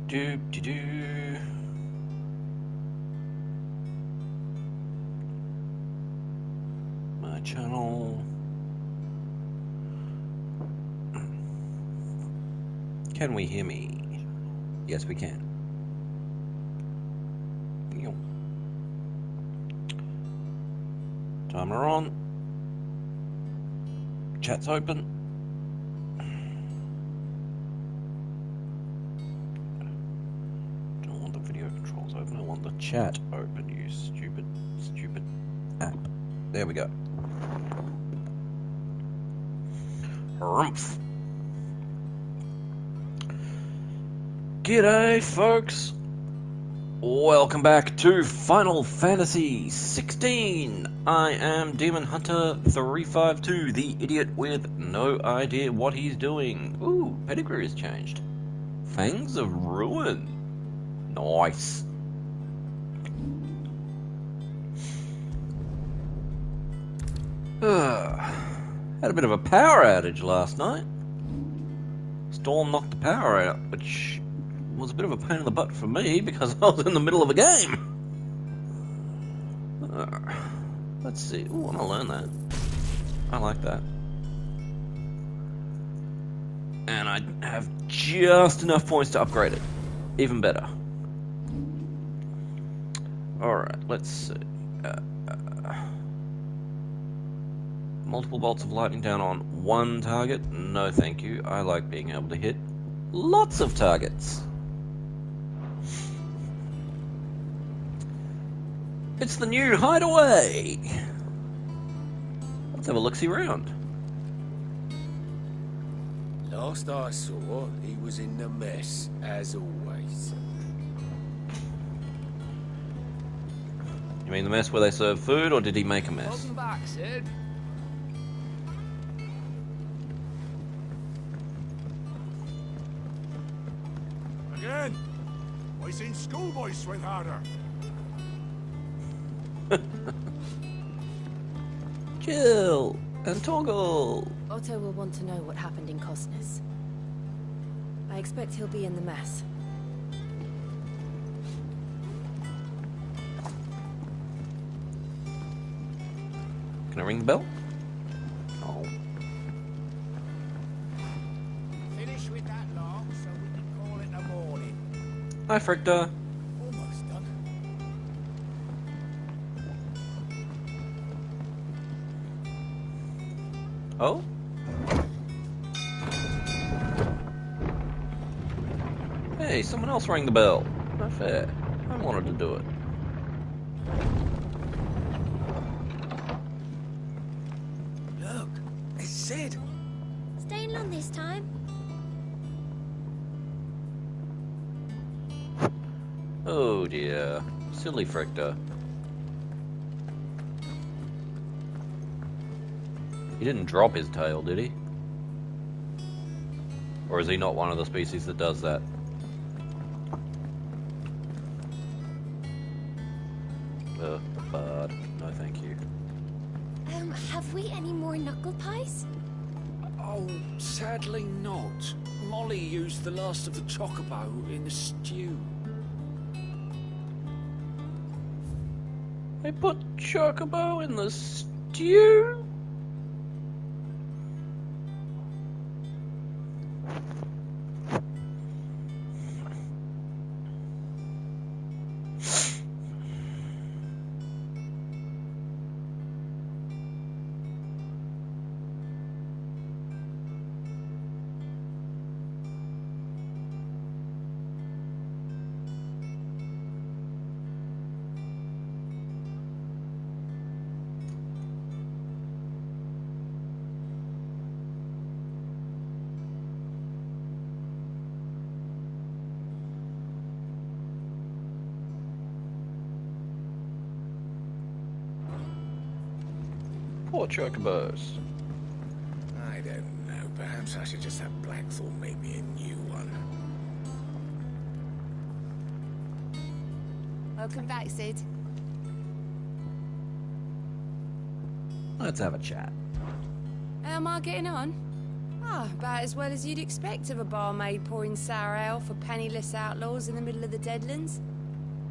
Do. My channel. Can we hear me? Yes, we can. Timer on. Chat's open. Don't want the video controls open. I want the chat open. You stupid app. There we go. Harumph. G'day, folks. Welcome back to Final Fantasy XVI. I am Demon Hunter 352, the idiot with no idea what he's doing. Ooh, pedigree has changed. Fangs of Ruin. Nice. Had a bit of a power outage last night. Storm knocked the power out, which was a bit of a pain in the butt for me because I was in the middle of a game. Let's see. Ooh, I want to learn that. I like that. And I have just enough points to upgrade it. Even better. Alright, let's see. Multiple bolts of lightning down on one target. No thank you. I like being able to hit lots of targets. It's the new hideaway! Let's have a look-see round. Last I saw, he was in the mess, as always. You mean the mess where they serve food, or did he make a mess? Welcome back, Sid. Again? I seen schoolboys swing harder. Jill and Toggle. Otto will want to know what happened in Cosness. I expect he'll be in the mess. Can I ring the bell? Oh. Finish with that long so we can call it a morning. Hi, Fricta. Almost done. Oh? Hey, someone else rang the bell. Not fair. I wanted to do it. Look, it's Sid. Staying long this time? Oh dear. Silly Fricta. He didn't drop his tail, did he? Or is he not one of the species that does that? Bud. No, thank you. Have we any more knuckle pies? Oh, sadly not. Molly used the last of the chocobo in the stew. They put chocobo in the stew? Poor chocobos. I don't know. Perhaps I should just have Blackthorn make me a new one. Welcome back, Sid. Let's have a chat. How am I getting on? Ah, about as well as you'd expect of a barmaid pouring sour ale for penniless outlaws in the middle of the Deadlands.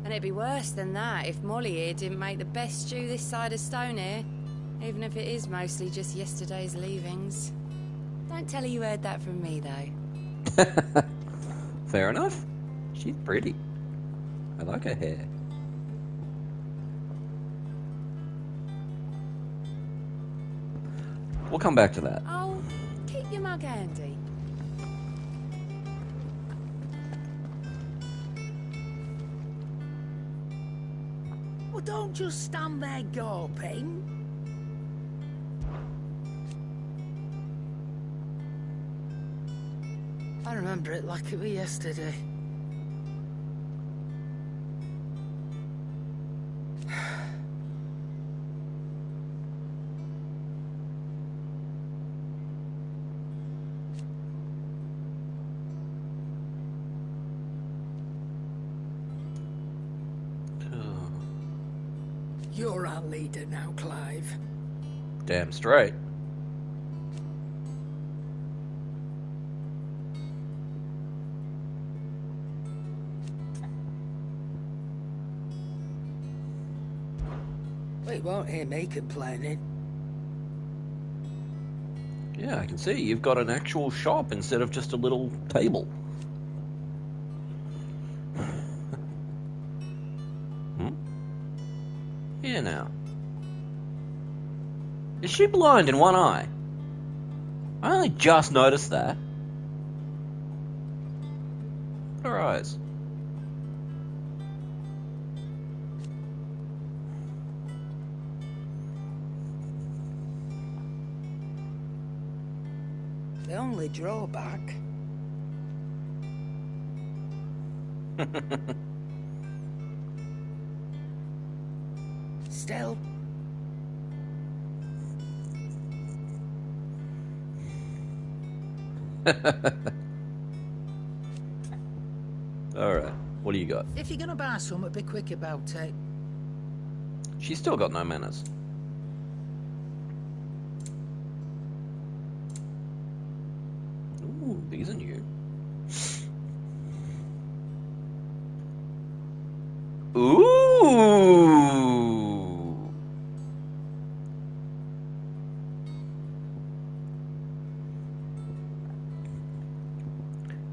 And it'd be worse than that if Molly here didn't make the best stew this side of Stone here, even if it is mostly just yesterday's leavings. Don't tell her you heard that from me, though. Fair enough. She's pretty. I like her hair. We'll come back to that. Oh, keep your mug handy. Well, don't just stand there gawping. I remember it like it was yesterday. You're our leader now, Clive. Damn straight. Well, you won't hear me complaining. Yeah, I can see. You've got an actual shop instead of just a little table. Here now. Is she blind in one eye? I only just noticed that. Her eyes. The only drawback. Still. Alright, what do you got? If you're gonna buy something, be quick about it. She's still got no manners. Ooh, these are new. Ooh!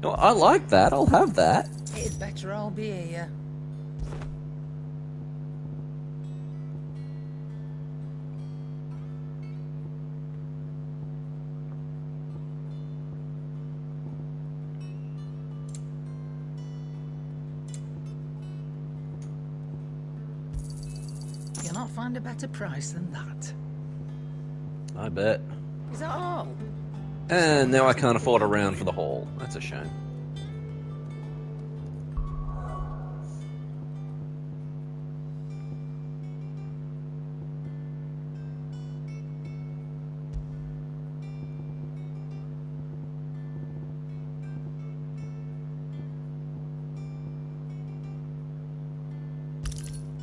No, I like that. I'll have that. It'd better all be here. You'll not find a better price than that. I bet. Is that all? And now I can't afford a round for the hall. That's a shame.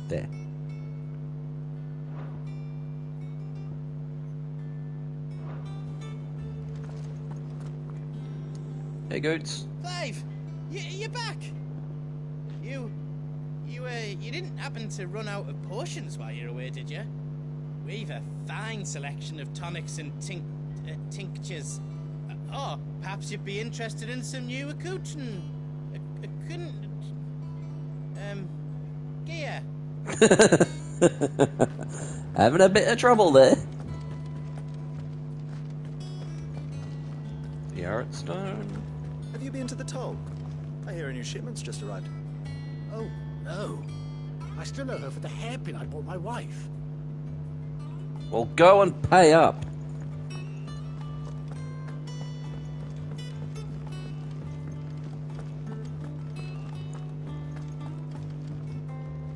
There. Hey, Goats. Clive, you're back. You didn't happen to run out of potions while you're away, did you? We've a fine selection of tonics and tinctures. Or perhaps you'd be interested in some new accoutrement. Gear. Having a bit of trouble there. The Arrett Stone. Have you been to the toll? I hear a new shipment's just arrived. Oh, no. I still owe her for the hairpin I bought my wife. Well, go and pay up.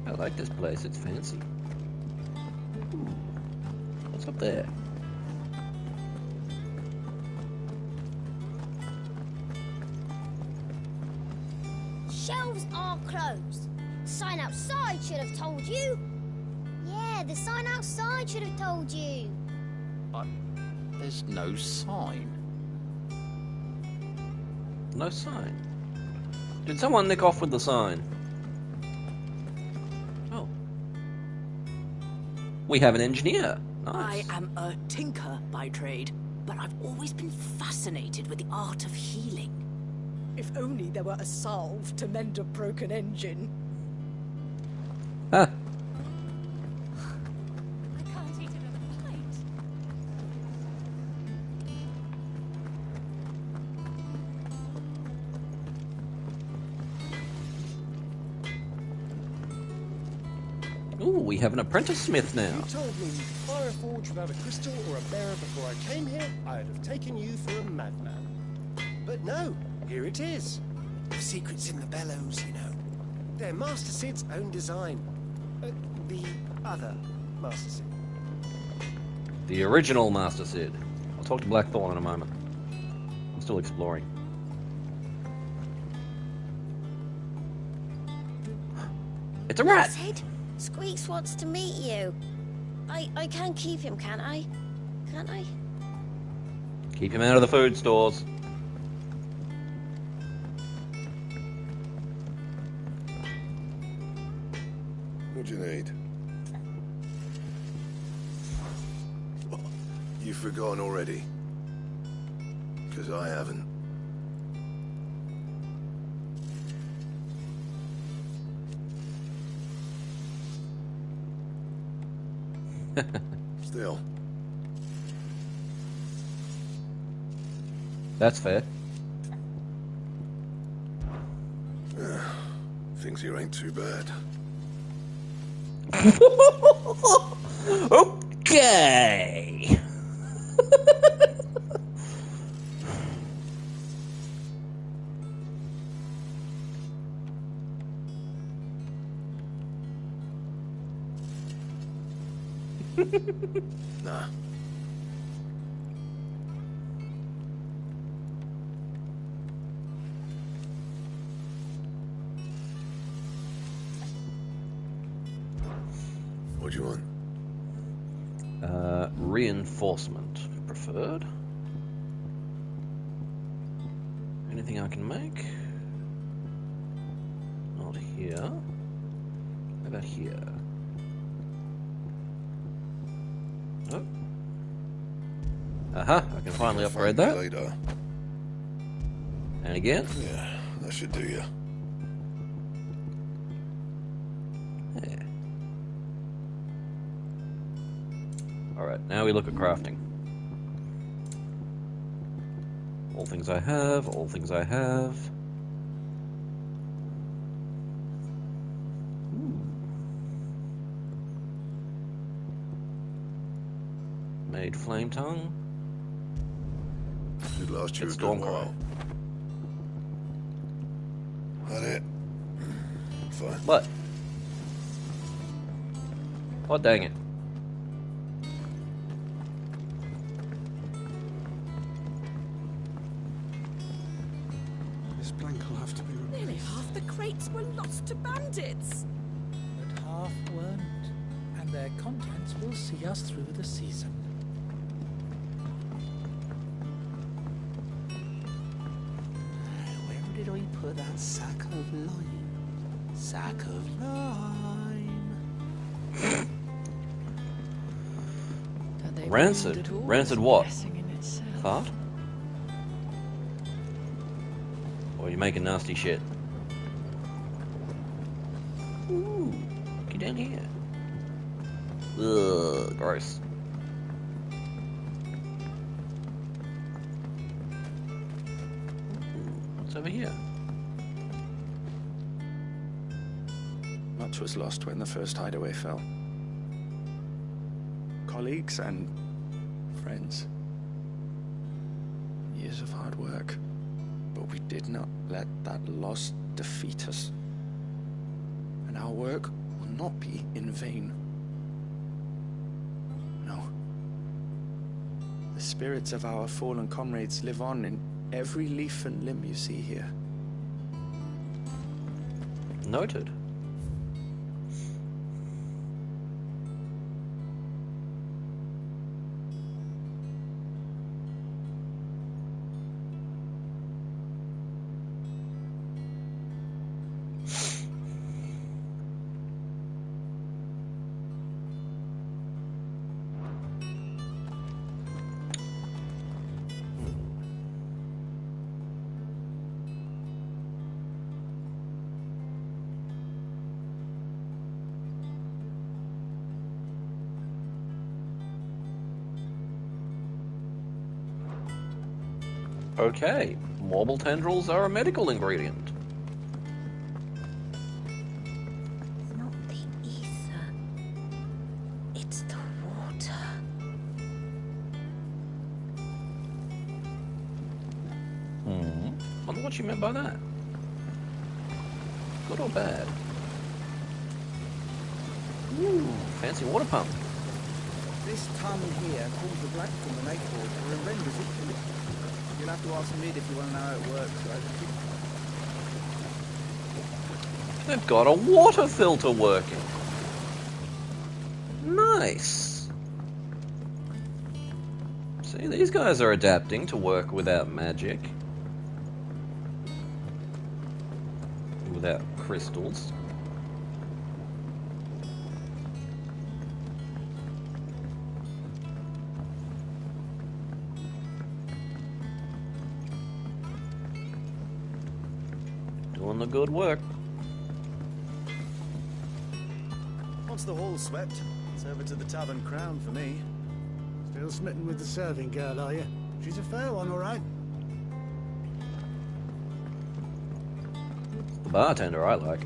I like this place, it's fancy. Ooh. What's up there? Shelves are closed. The sign outside should have told you. Yeah, the sign outside should have told you. There's no sign. No sign. Did someone nick off with the sign? Oh. We have an engineer. Nice. I am a tinker by trade, but I've always been fascinated with the art of healing. If only there were a salve to mend a broken engine. Ah. I can't eat another bite. Ooh, we have an apprentice smith now. You told me you'd fire a forge without a crystal or a bearer before I came here, I'd have taken you for a madman. But no, here it is. The secret's in the bellows, you know. They're Master Sid's own design. The other Master Sid. The original Master Sid. I'll talk to Blackthorn in a moment. I'm still exploring. It's a rat! Sid, Squeaks wants to meet you. I can keep him, can't I? Can't I? Keep him out of the food stores. What do you need? You've forgotten already? Because I haven't. Still. That's fair. Things here ain't too bad. Okay. Nah. What do you want? Reinforcement preferred. Anything I can make? Not here. How about here? Oh. Aha, I can finally upgrade that. Later. And again. Yeah, that should do you. Yeah. Alright, now we look at crafting. All things I have, all things I have. Made flame tongue. Should last you It's a good Stormcry. while. That it? Fine. What? Oh, dang it. This plank will have to be replaced. Nearly half the crates were lost to bandits. But half weren't, and their contents will see us through the season. Where did I put that sack of lime? Sack of lime. Rancid? Rancid what? Fart? Or are you making nasty shit? Ooh, get down here. Ugh, gross. What's over here? Much was lost when the first hideaway fell. Colleagues and friends. Years of hard work. But we did not let that loss defeat us. And our work will not be in vain. No. The spirits of our fallen comrades live on in every leaf and limb you see here. Noted. Okay, marble tendrils are a medical ingredient. It's not the ether. It's the water. Wonder what she meant by that. Good or bad? Ooh, fancy water pump. This tunnel here pulls the black from the lake water and renders it pure. You'll have to ask Mid if you want to know how it works, though. They've got a water filter working. Nice. See, these guys are adapting to work without magic. Without crystals. Doing the good work. Once the hall's swept, it's over to the Tavern Crown for me. Still smitten with the serving girl, are you? She's a fair one, all right. The bartender I like.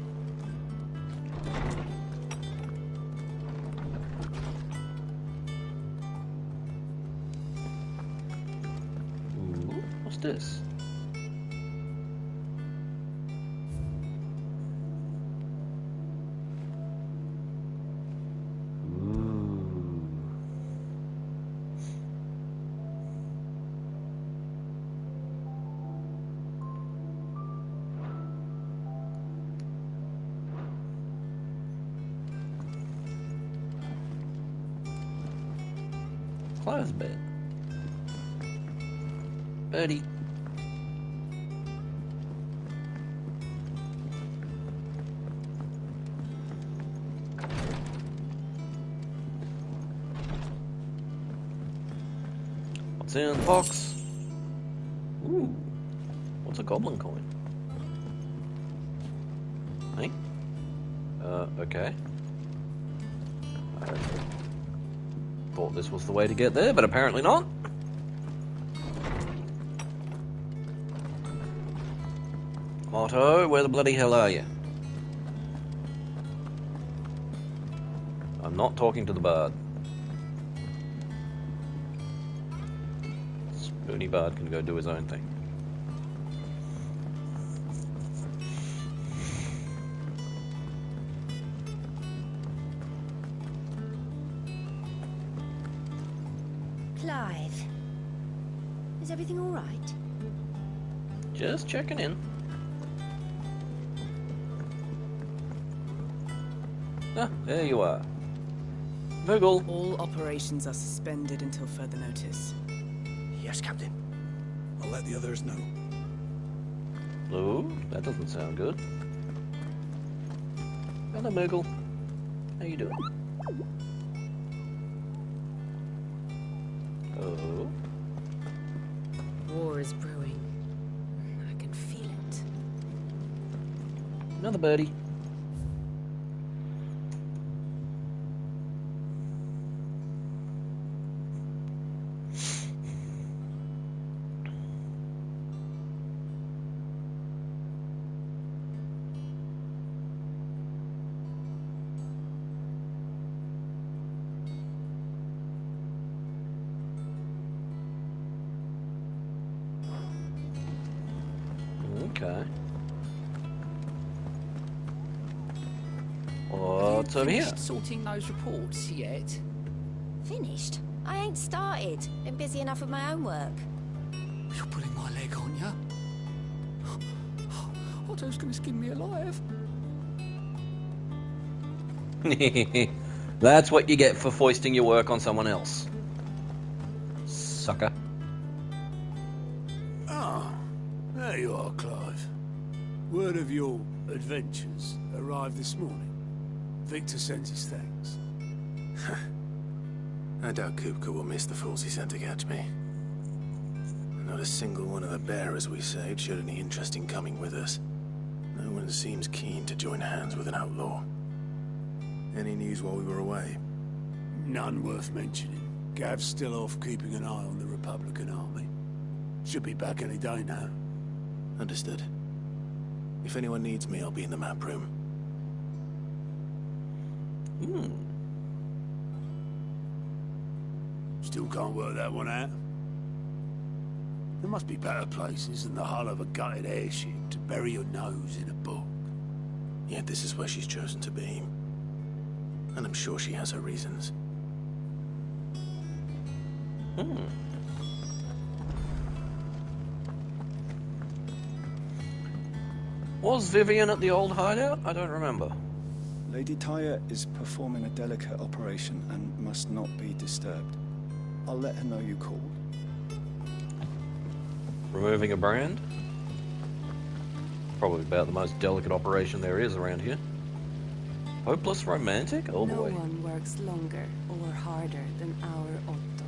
Ooh, what's this? Close bed. Birdie. What's in the box? Ooh. What's a goblin coin? Hey? Okay. Thought this was the way to get there, but apparently not. Otto, where the bloody hell are you? I'm not talking to the bard. Spoony bard can go do his own thing. Clive, is everything all right? Just checking in. Ah, there you are. Vogel. All operations are suspended until further notice. Yes, Captain. I'll let the others know. Oh, that doesn't sound good. Hello, Muggle. How you doing? Oh. War is brewing. I can feel it. Another birdie. Okay. What's over here? Sorting those reports yet? Finished? I ain't started. Been busy enough with my own work. You're pulling my leg on ya. Otto's gonna skin me alive. That's what you get for foisting your work on someone else. Sucker. Ah, there you are, Clive. Word of your adventures arrived this morning. Victor sent his thanks. I doubt Kupka will miss the fools he sent to catch me. Not a single one of the bearers we saved showed any interest in coming with us. No one seems keen to join hands with an outlaw. Any news while we were away? None worth mentioning. Gav's still off keeping an eye on the Republican army. Should be back any day now. Understood. If anyone needs me, I'll be in the map room. Still can't work that one out. There must be better places than the hull of a gutted airship to bury your nose in a book. Yet this is where she's chosen to be. And I'm sure she has her reasons. Was Vivian at the old hideout? I don't remember. Lady Tyre is performing a delicate operation and must not be disturbed. I'll let her know you called. Removing a brand? Probably about the most delicate operation there is around here. Hopeless romantic? Oh no boy. No one works longer or harder than our Otto.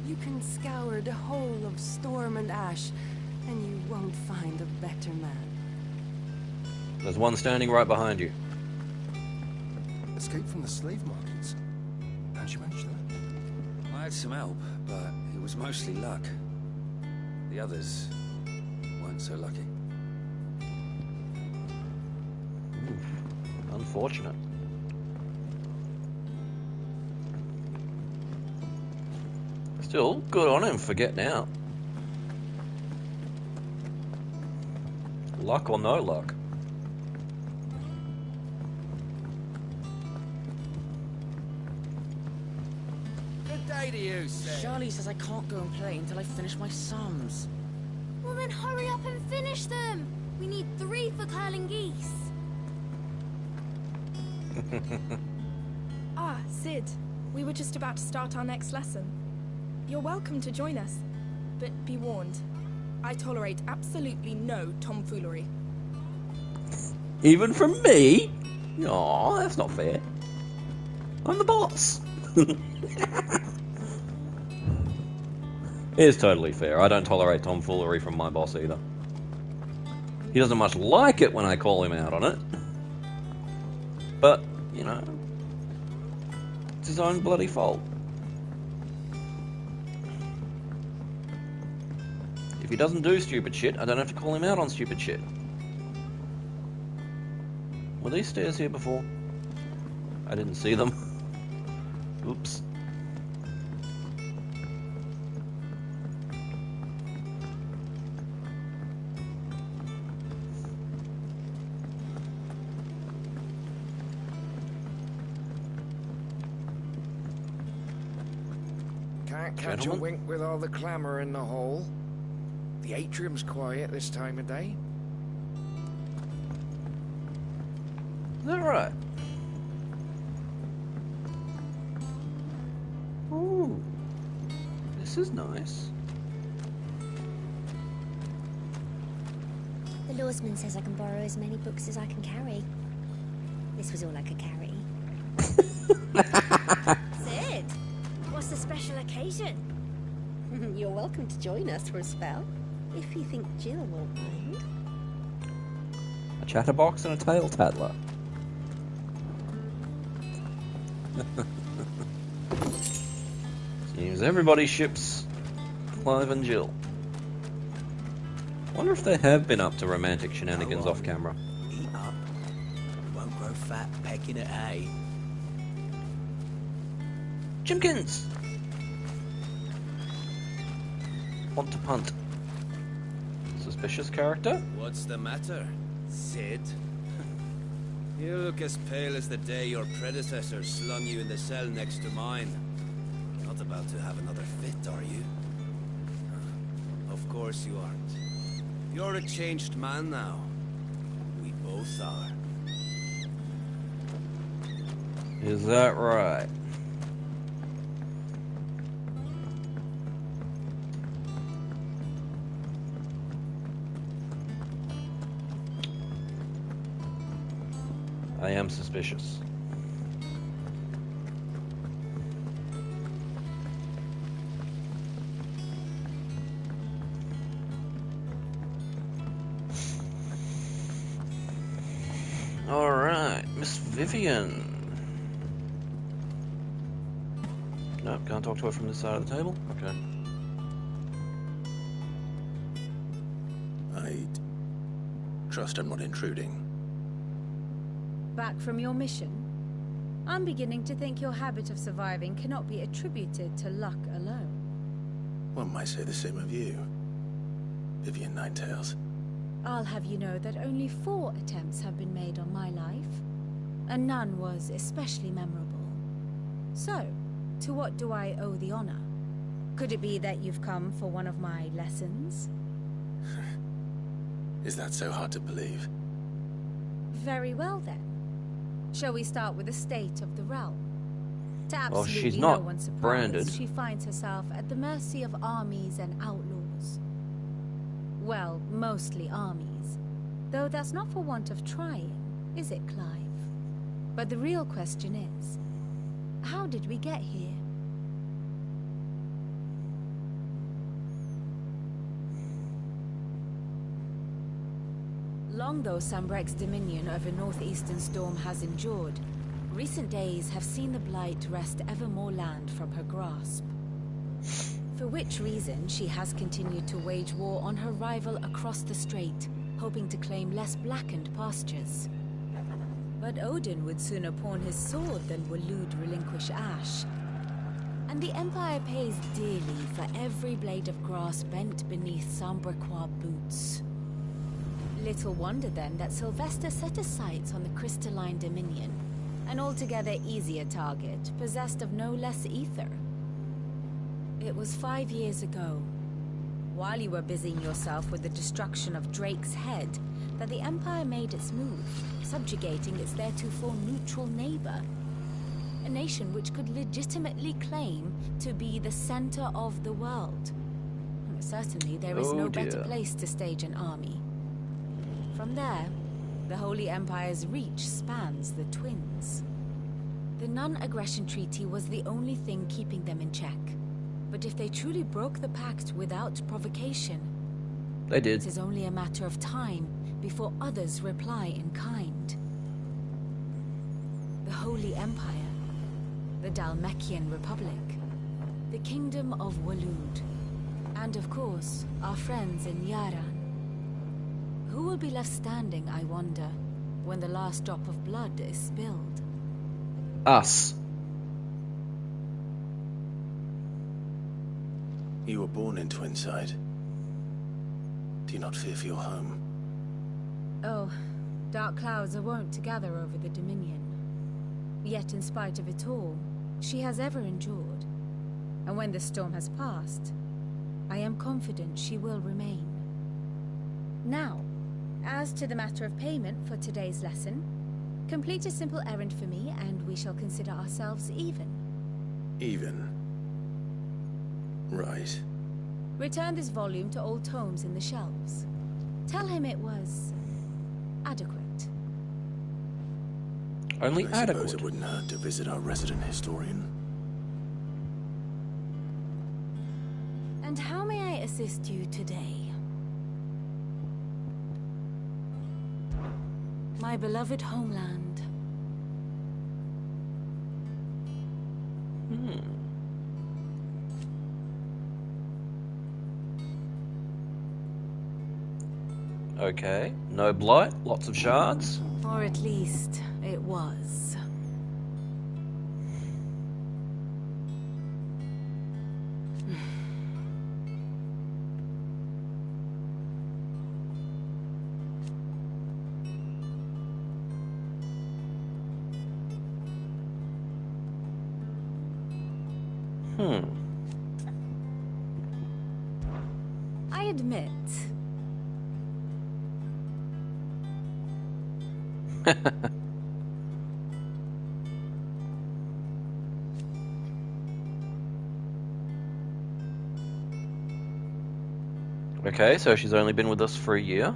You can scour the whole of Storm and Ash, and you won't find a better man. There's one standing right behind you. Escaped from the slave markets. How'd you manage that? I had some help, but it was mostly luck. The others weren't so lucky. Unfortunate. Still, good on him for getting out. Luck or no luck. Good day to you, sir. Charlie says I can't go and play until I finish my sums. Well then hurry up and finish them. We need 3 for curling geese. Ah, Sid. We were just about to start our next lesson. You're welcome to join us, but be warned. I tolerate absolutely no tomfoolery. Even from me? Aw, that's not fair. I'm the boss. It is totally fair. I don't tolerate tomfoolery from my boss either. He doesn't much like it when I call him out on it. But, you know, it's his own bloody fault. If he doesn't do stupid shit, I don't have to call him out on stupid shit. Were these stairs here before? I didn't see them. Oops. Can't catch a wink with all the clamour in the hall. The atrium's quiet this time of day. Is that right? Ooh, this is nice. The lawsman says I can borrow as many books as I can carry. This was all I could carry. Sid, what's the special occasion? You're welcome to join us for a spell, if you think Jill won't mind. A chatterbox and a tail tattler. Seems everybody ships Clive and Jill. Wonder if they have been up to romantic shenanigans off camera. Eat up. Won't grow fat pecking at hay. Jimkins! Want to punt. Suspicious character? What's the matter, Sid? You look as pale as the day your predecessor slung you in the cell next to mine. Not about to have another fit, are you? Of course you aren't. You're a changed man now. We both are. Is that right? I am suspicious. Alright, Miss Vivian. Nope, can't talk to her from this side of the table? Okay. Trust I'm not intruding. Back from your mission? I'm beginning to think your habit of surviving cannot be attributed to luck alone. One might say the same of you, Vivian Ninetails. I'll have you know that only 4 attempts have been made on my life, and none was especially memorable. So, to what do I owe the honor? Could it be that you've come for one of my lessons? Is that so hard to believe? Very well then. Shall we start with the state of the realm? To Well, absolutely she's not no one's surprise, branded. she finds herself at the mercy of armies and outlaws. Well, mostly armies. Though that's not for want of trying, is it, Clive? But the real question is, how did we get here? Long though Sambrek's dominion over northeastern Storm has endured, recent days have seen the Blight wrest ever more land from her grasp. For which reason she has continued to wage war on her rival across the strait, hoping to claim less blackened pastures. But Odin would sooner pawn his sword than Waloed relinquish Ash. And the Empire pays dearly for every blade of grass bent beneath Sambrequois boots. Little wonder then that Sylvester set his sights on the crystalline dominion, an altogether easier target, possessed of no less ether. It was 5 years ago, while you were busying yourself with the destruction of Drake's head, that the Empire made its move, subjugating its theretofore neutral neighbor. A nation which could legitimately claim to be the center of the world. Certainly there is no better place to stage an army. From there, the Holy Empire's reach spans the Twins. The non-aggression treaty was the only thing keeping them in check. But if they truly broke the pact without provocation, they did. It is only a matter of time before others reply in kind. The Holy Empire, the Dhalmekian Republic, the Kingdom of Waloed, and of course, our friends in Yaran. Who will be left standing, I wonder, when the last drop of blood is spilled? Us. You were born in Twinside. Do you not fear for your home? Oh, dark clouds are wont to gather over the Dominion. Yet in spite of it all, she has ever endured. And when the storm has passed, I am confident she will remain. Now, as to the matter of payment for today's lesson, complete a simple errand for me and we shall consider ourselves even. Even? Right. Return this volume to old tomes in the shelves. Tell him it was adequate. Only I adequate. suppose it wouldn't hurt to visit our resident historian. And how may I assist you today? My beloved homeland. Okay, no blight, lots of shards. Or at least, it was. I admit. Okay, so she's only been with us for a year.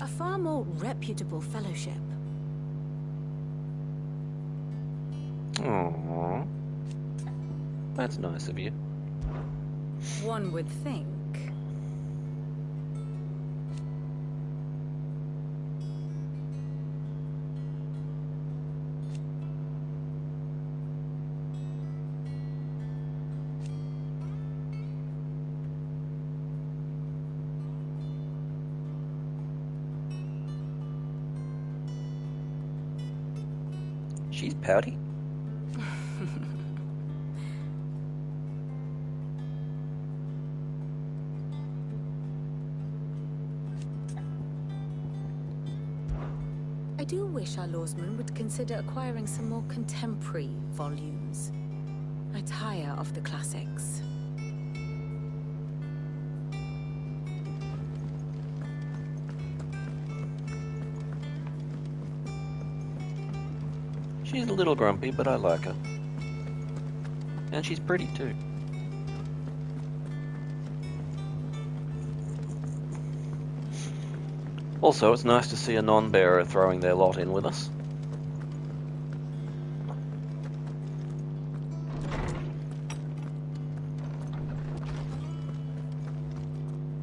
A far more reputable fellowship. Aww. That's nice of you. One would think. She's pouty. I do wish our lawsman would consider acquiring some more contemporary volumes. I tire of the classics. She's a little grumpy, but I like her. And she's pretty too. Also, it's nice to see a non-bearer throwing their lot in with us.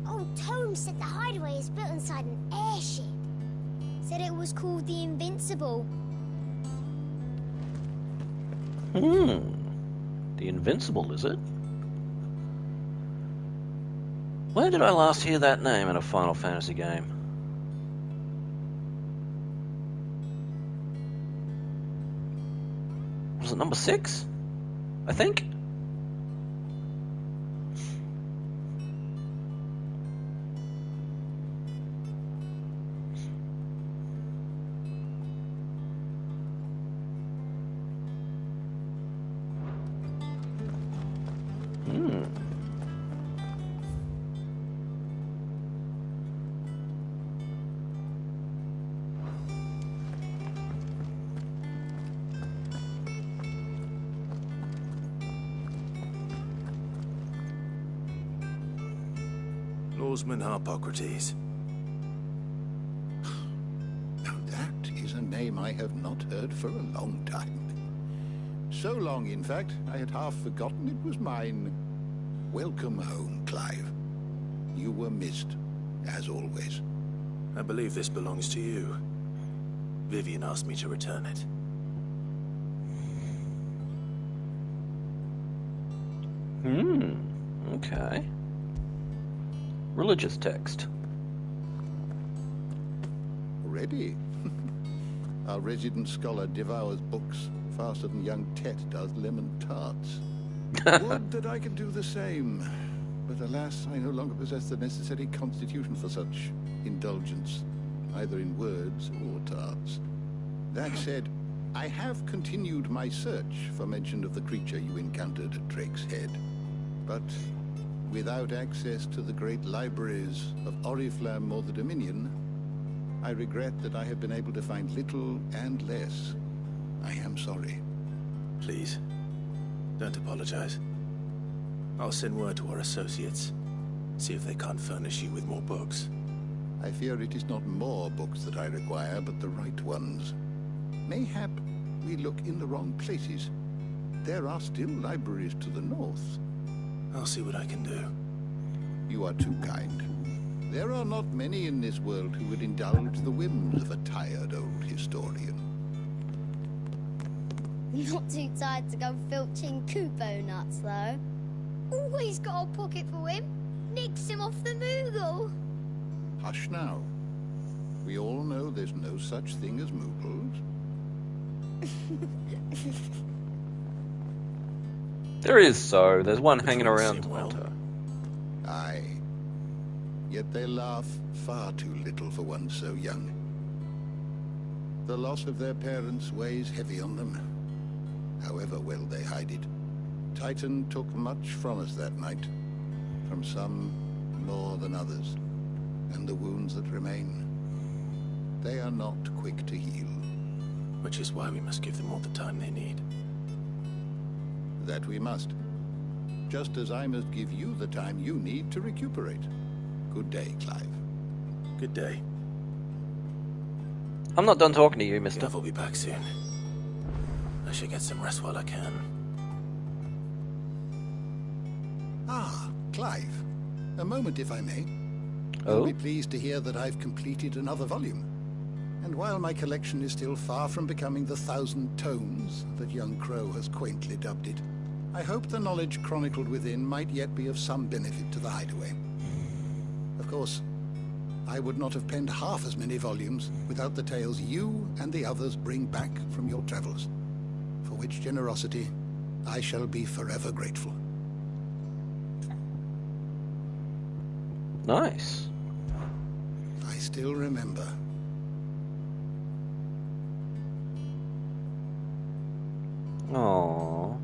Old Tome said the hideaway is built inside an airship. Said it was called the Invincible. The Invincible, is it? Where did I last hear that name in a Final Fantasy game? Was it number 6? I think? Lawsman Harpocrates. Now that is a name I have not heard for a long time. So long, in fact, I had half forgotten it was mine. Welcome home, Clive. You were missed, as always. I believe this belongs to you. Vivian asked me to return it. Okay. Religious text. Ready? Our resident scholar devours books faster than young Tet does lemon tarts. Would that I could do the same. But alas, I no longer possess the necessary constitution for such indulgence, either in words or tarts. That said, I have continued my search for mention of the creature you encountered at Drake's Head. But without access to the great libraries of Oriflamme or the Dominion, I regret that I have been able to find little and less. I am sorry. Please, don't apologize. I'll send word to our associates. See if they can't furnish you with more books. I fear it is not more books that I require, but the right ones. Mayhap we look in the wrong places. There are still libraries to the north. I'll see what I can do. You are too kind. There are not many in this world who would indulge the whims of a tired old historian. Not too tired to go filching Kupo nuts, though. Always got a pocket for him. Nicks him off the Moogle. Hush now. We all know there's no such thing as Moogles. There is, so. There's one hanging around her. Aye. Yet they laugh far too little for one so young. The loss of their parents weighs heavy on them, however well they hide it. Titan took much from us that night, from some more than others, and the wounds that remain, they are not quick to heal. Which is why we must give them all the time they need. That we must. Just as I must give you the time you need to recuperate. Good day, Clive. Good day. I'm not done talking to you, mister. Gav will be back soon. I should get some rest while I can. Ah, Clive. A moment, if I may. Oh? You'll be pleased to hear that I've completed another volume. And while my collection is still far from becoming the 1,000 tomes that young Crow has quaintly dubbed it, I hope the knowledge chronicled within might yet be of some benefit to the Hideaway. Of course, I would not have penned half as many volumes without the tales you and the others bring back from your travels, for which generosity I shall be forever grateful. Nice. I still remember. Aww.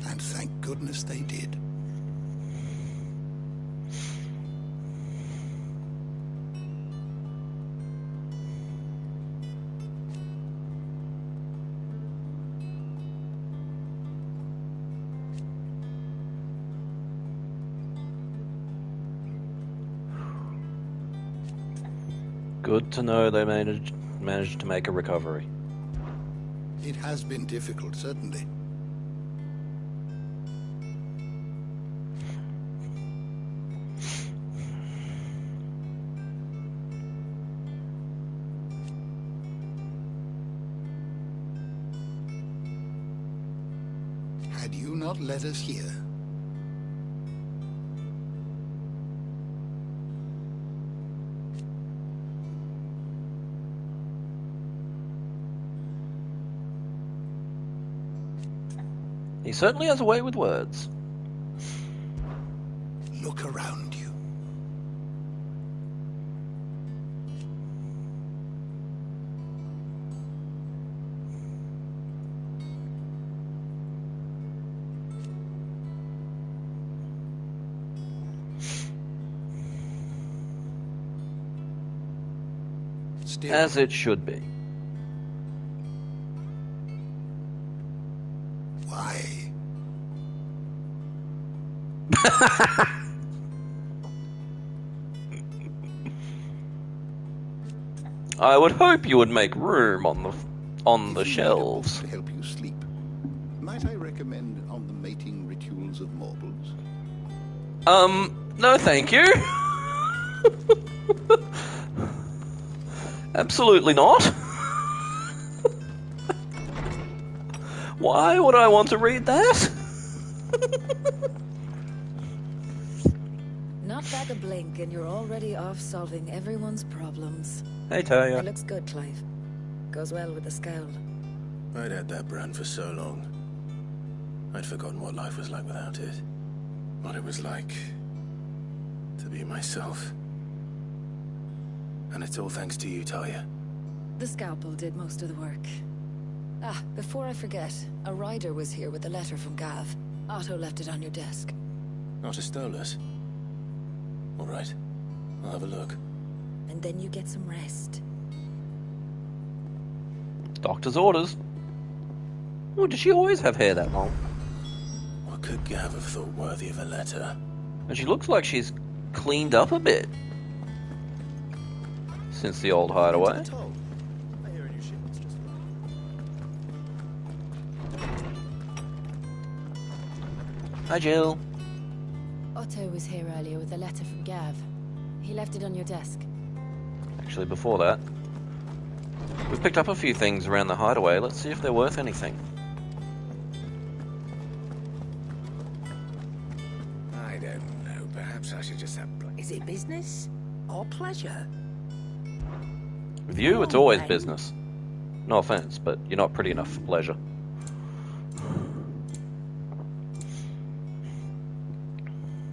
And thank goodness they did. Good to know they managed to make a recovery. It has been difficult, certainly. Had you not led us here, He certainly has a way with words. look around you. Still, As it should be. why? I would hope you would make room on the shelves. To help you sleep, might I recommend On the Mating Rituals of Mortals? No thank you. Absolutely not. Why would I want to read that? Not back a blink and you're already off solving everyone's problems. Hey, Talia. It looks good, Clive. Goes well with the scowl. I'd had that brand for so long. I'd forgotten what life was like without it. What it was like to be myself. And it's all thanks to you, Talia. The scalpel did most of the work. Ah, before I forget, a rider was here with a letter from Gav. Otto left it on your desk. Otto stole us. All right, I'll have a look. And then you get some rest. Doctor's orders. Oh, did she always have hair that long? What could Gav have thought worthy of a letter? And she looks like she's cleaned up a bit since the old hideaway. Hi, Jill. Otto was here earlier with a letter from Gav. He left it on your desk. Actually, before that, we picked up a few things around the hideaway. Let's see if they're worth anything. I don't know. Perhaps I should just have... Is it business or pleasure? With you, it's always business. No offense, but you're not pretty enough for pleasure.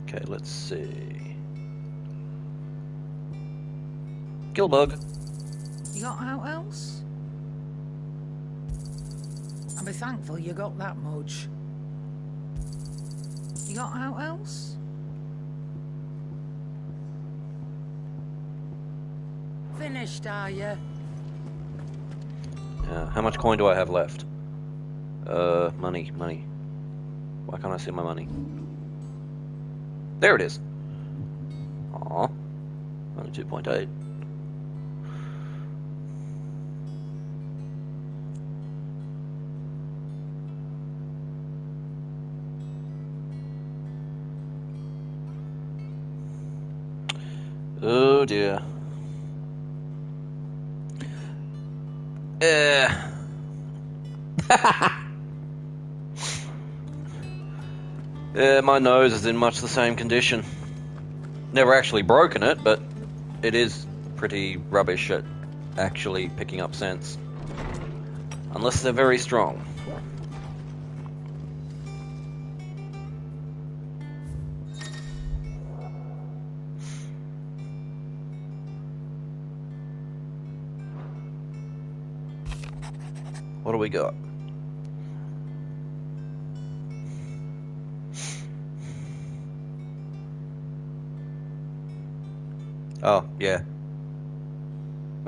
Okay, let's see. Gillbug. You got out else? I'll be thankful you got that much. You got out else? Finished, are you? How much coin do I have left? Money. Why can't I see my money? There it is. Aw. Only 2.8. Oh dear. My nose is in much the same condition. Never actually broken it, but it is pretty rubbish at actually picking up scents. Unless they're very strong. What do we got? Oh, yeah.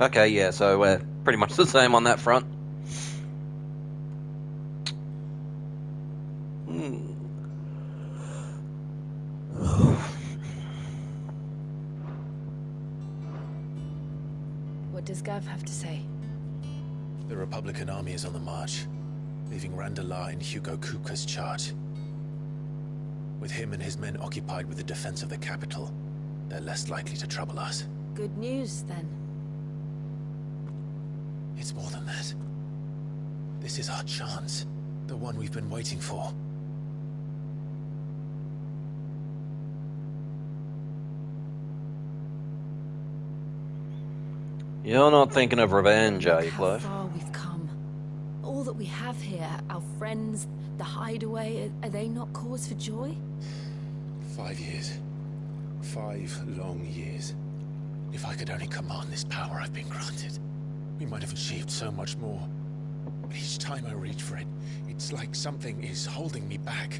Okay, yeah, so we're pretty much the same on that front. What does Gav have to say? The Republican army is on the march, leaving Randalar in Hugo Kupka's charge. With him and his men occupied with the defense of the capital, they're less likely to trouble us. Good news, then. It's more than that. This is our chance. The one we've been waiting for. You're not thinking of revenge, are you, Clive? How far we've come. All that we have here, our friends, the hideaway, are they not cause for joy? 5 years. 5 long years. If I could only command this power I've been granted, we might have achieved so much more. But each time I reach for it, it's like something is holding me back.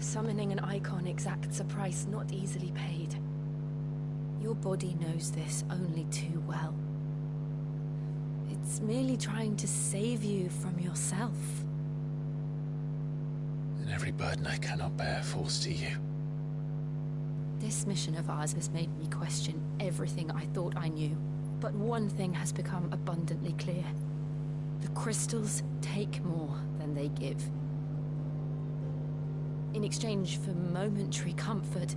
Summoning an icon exacts a price not easily paid. Your body knows this only too well. It's merely trying to save you from yourself. And every burden I cannot bear falls to you. This mission of ours has made me question everything I thought I knew. But one thing has become abundantly clear. The crystals take more than they give. In exchange for momentary comfort,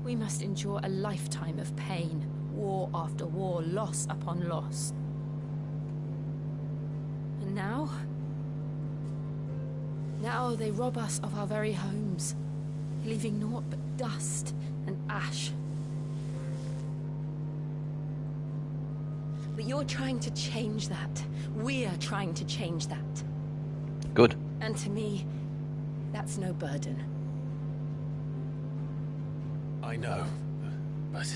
we must endure a lifetime of pain, war after war, loss upon loss. And now? Now they rob us of our very homes, leaving naught but dust and ash. But you're trying to change that. We're trying to change that. Good. And to me, that's no burden. I know, but...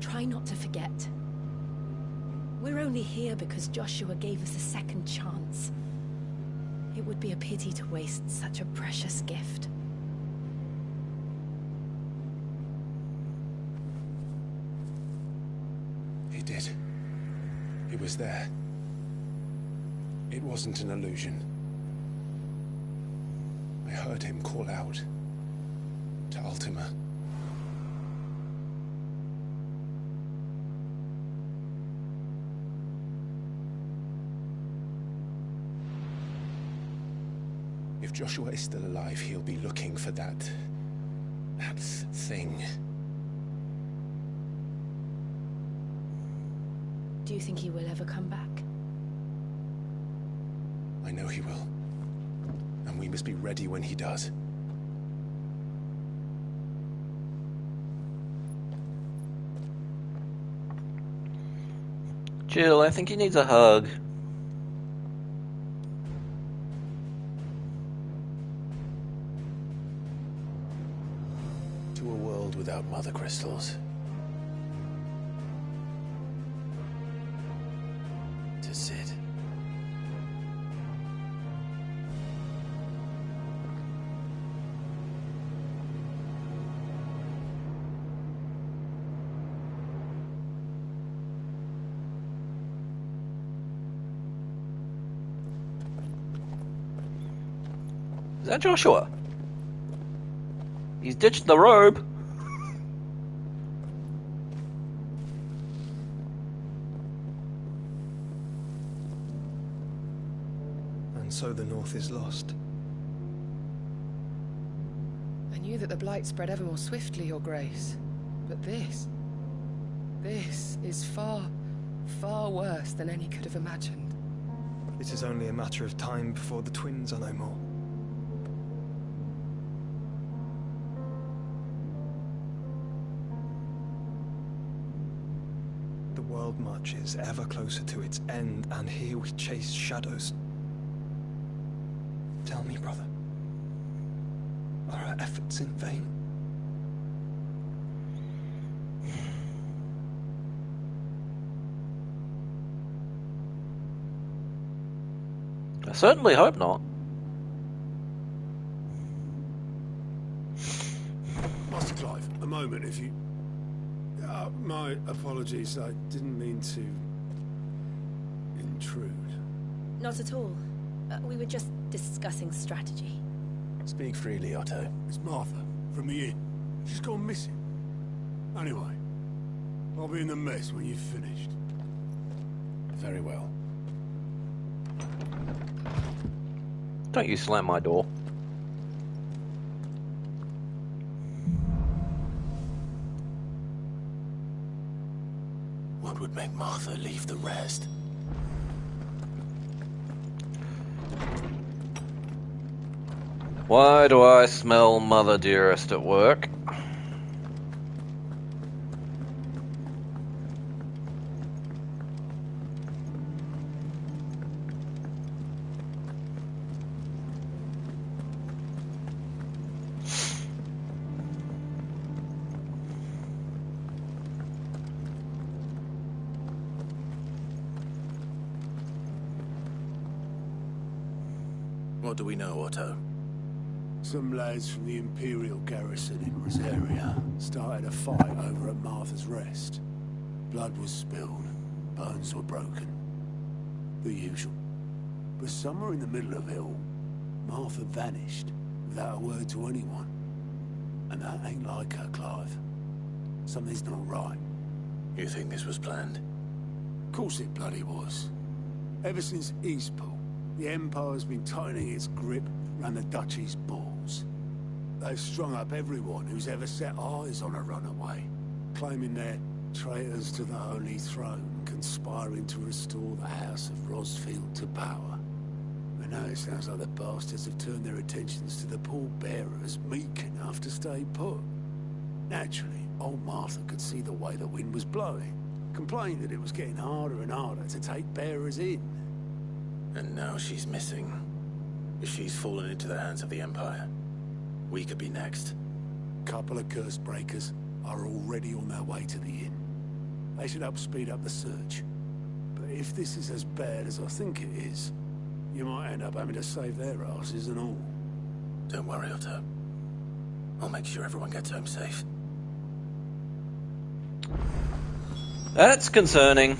Try not to forget. We're only here because Joshua gave us a second chance. It would be a pity to waste such a precious gift. He did. He was there. It wasn't an illusion. I heard him call out to Ultima. If Joshua is still alive, he'll be looking for that thing. Do you think he will ever come back? I know he will. And we must be ready when he does. Jill, I think he needs a hug. To a world without mother crystals. To Sid. Is that Joshua? He's ditched the robe. And so the North is lost. I knew that the blight spread ever more swiftly, Your Grace. But this is far, far worse than any could have imagined. It is only a matter of time before the twins are no more. The world marches ever closer to its end, and here we chase shadows. Tell me, brother, are our efforts in vain? I certainly hope not. Master Clive, a moment, if you... my apologies, I didn't mean to... intrude. Not at all. We were just discussing strategy. Speak freely, Otto. It's Martha, from the inn. She's gone missing. Anyway, I'll be in the mess when you've finished. Very well. Don't you slam my door. What would make Martha leave the rest? Why do I smell Mother Dearest at work? What do we know, Otto? Some lads from the Imperial garrison in Rosaria started a fight over at Martha's Rest. Blood was spilled, bones were broken. The usual. But somewhere in the middle of it all, Martha vanished without a word to anyone. And that ain't like her, Clive. Something's not right. You think this was planned? Of course it bloody was. Ever since Eastpool, the Empire's been tightening its grip around the Duchy's balls. They've strung up everyone who's ever set eyes on a runaway, claiming they're traitors to the Holy Throne, conspiring to restore the House of Rosfield to power. And now it sounds like the bastards have turned their attentions to the pallbearers meek enough to stay put. Naturally, old Martha could see the way the wind was blowing, complained that it was getting harder and harder to take bearers in. And now she's missing. If she's fallen into the hands of the Empire, we could be next. Couple of curse breakers are already on their way to the inn. They should help speed up the search. But if this is as bad as I think it is, you might end up having to save their asses and all. Don't worry, Otto. I'll make sure everyone gets home safe. That's concerning.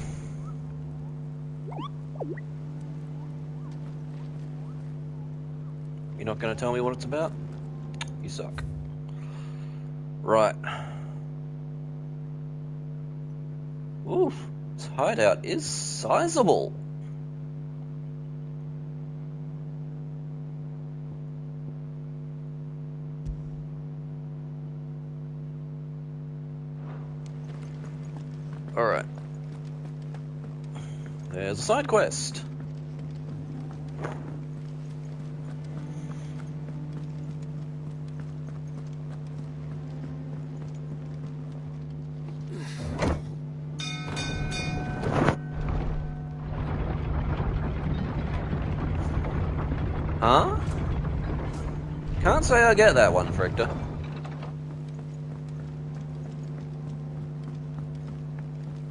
You're not going to tell me what it's about? You suck. Right. Oof. This hideout is sizable. Alright. There's a side quest. Huh? Can't say I get that one, Frictor.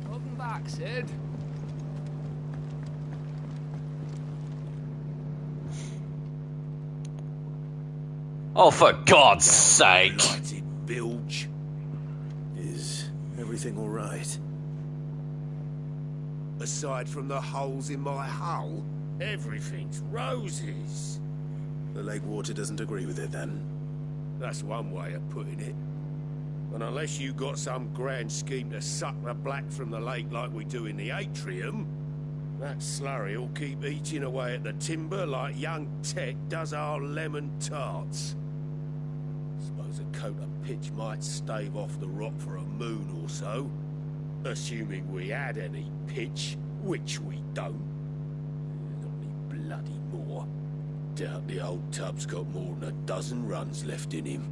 Welcome back, Sid. Oh, for God's sake! Blighted bilge. Is everything all right? Aside from the holes in my hull, everything's roses. The lake water doesn't agree with it, then? That's one way of putting it. And unless you got some grand scheme to suck the black from the lake like we do in the atrium, that slurry'll keep eating away at the timber like young Tet does our lemon tarts. Suppose a coat of pitch might stave off the rot for a moon or so, assuming we had any pitch, which we don't. Not any bloody more. Doubt the old tub's got more than a dozen runs left in him.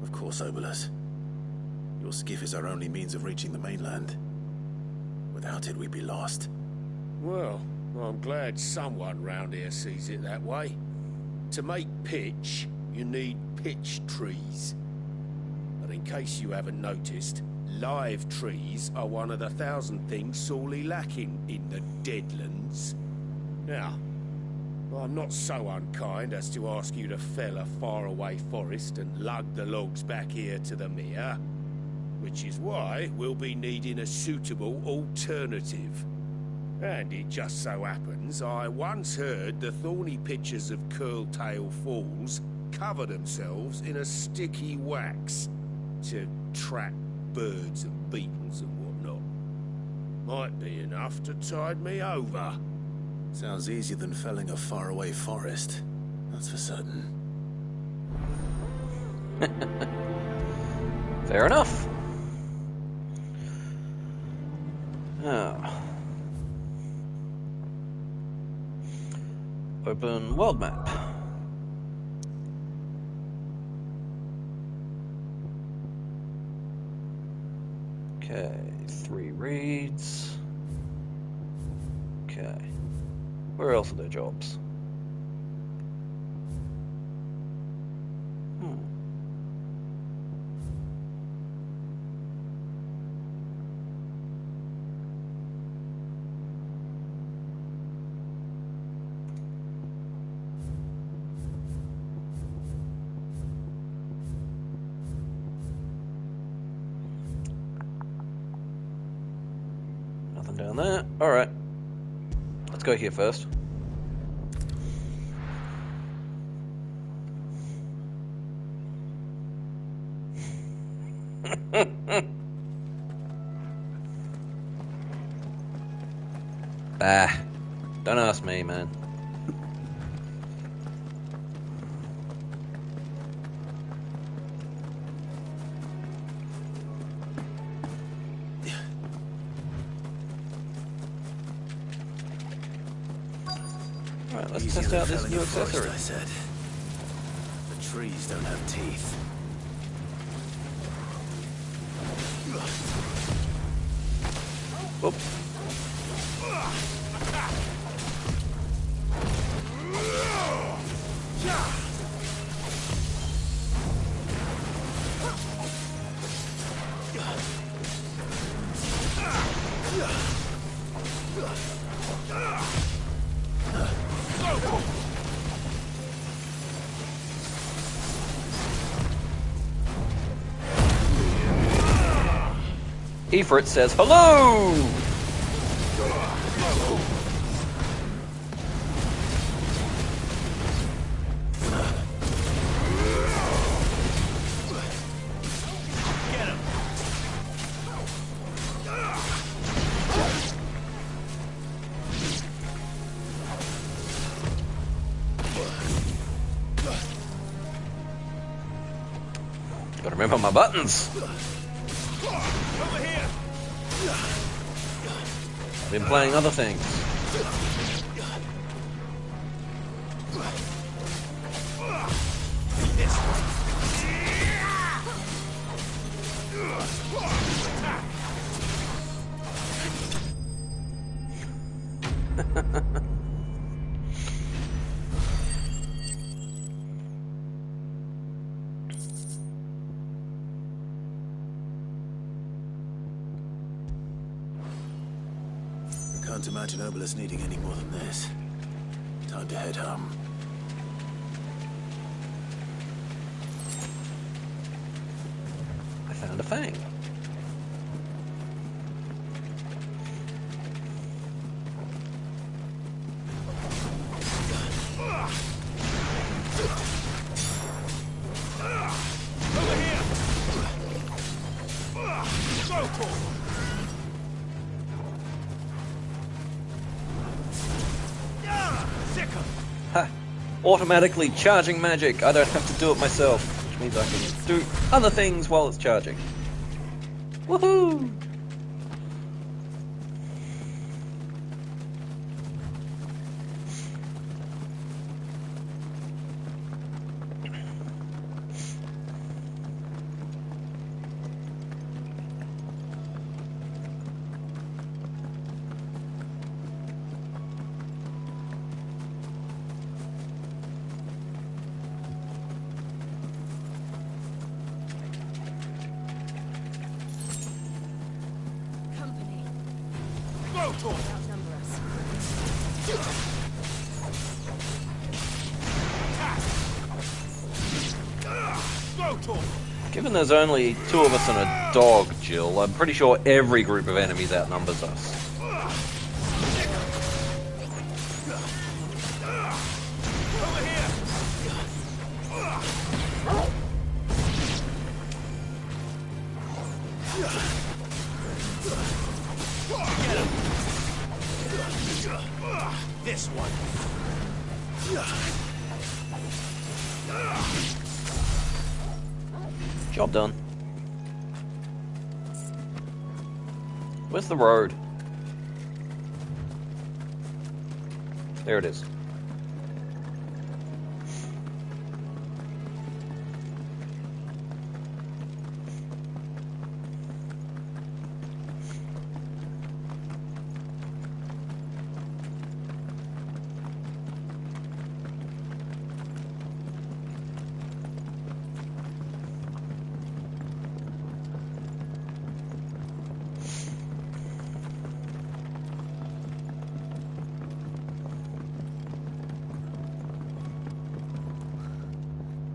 Of course, Obolus. Your skiff is our only means of reaching the mainland. Without it, we'd be lost. Well, I'm glad someone round here sees it that way. To make pitch, you need pitch trees. But in case you haven't noticed, live trees are one of the 1,000 things sorely lacking in the Deadlands. Now, I'm not so unkind as to ask you to fell a faraway forest and lug the logs back here to the mere, which is why we'll be needing a suitable alternative. And it just so happens I once heard the thorny pitchers of Curltail Falls cover themselves in a sticky wax to trap birds and beetles and whatnot. Might be enough to tide me over. Sounds easier than felling a faraway forest. That's for certain. Fair enough. Ah. Open world map. Okay, 3 reads. Okay. Where else are there jobs? Nothing down there. Alright. Let's go here first. Bah. Don't ask me, man. Alright, let's test out this new accessory. I said. The trees don't have teeth. Whoop. Ifrit says hello! Get him! Gotta remember my buttons. Over here! I've been playing other things. Can't imagine Obolus needing any more than this. Time to head home. I found a fang. automatically charging magic. I don't have to do it myself, which means I can do other things while it's charging. Woohoo! Given there's only 2 of us and a dog, Jill, I'm pretty sure every group of enemies outnumbers us. This one. Job done. Where's the road? There it is.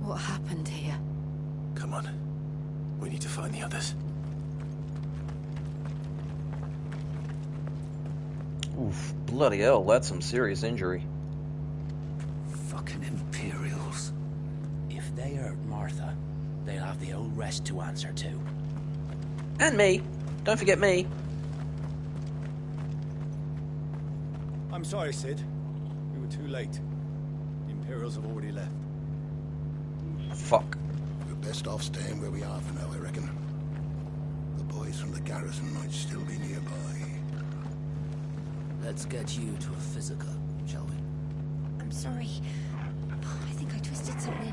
What happened here? Come on. We need to find the others. Oof, bloody hell, that's some serious injury. Fucking Imperials. If they hurt Martha, they'll have the old rest to answer to. And me. Don't forget me. I'm sorry, Sid. We were too late. The Imperials have already left. Fuck. We're best off staying where we are for now, I reckon. The boys from the garrison might still be nearby. Let's get you to a physical, shall we? I'm sorry. I think I twisted something.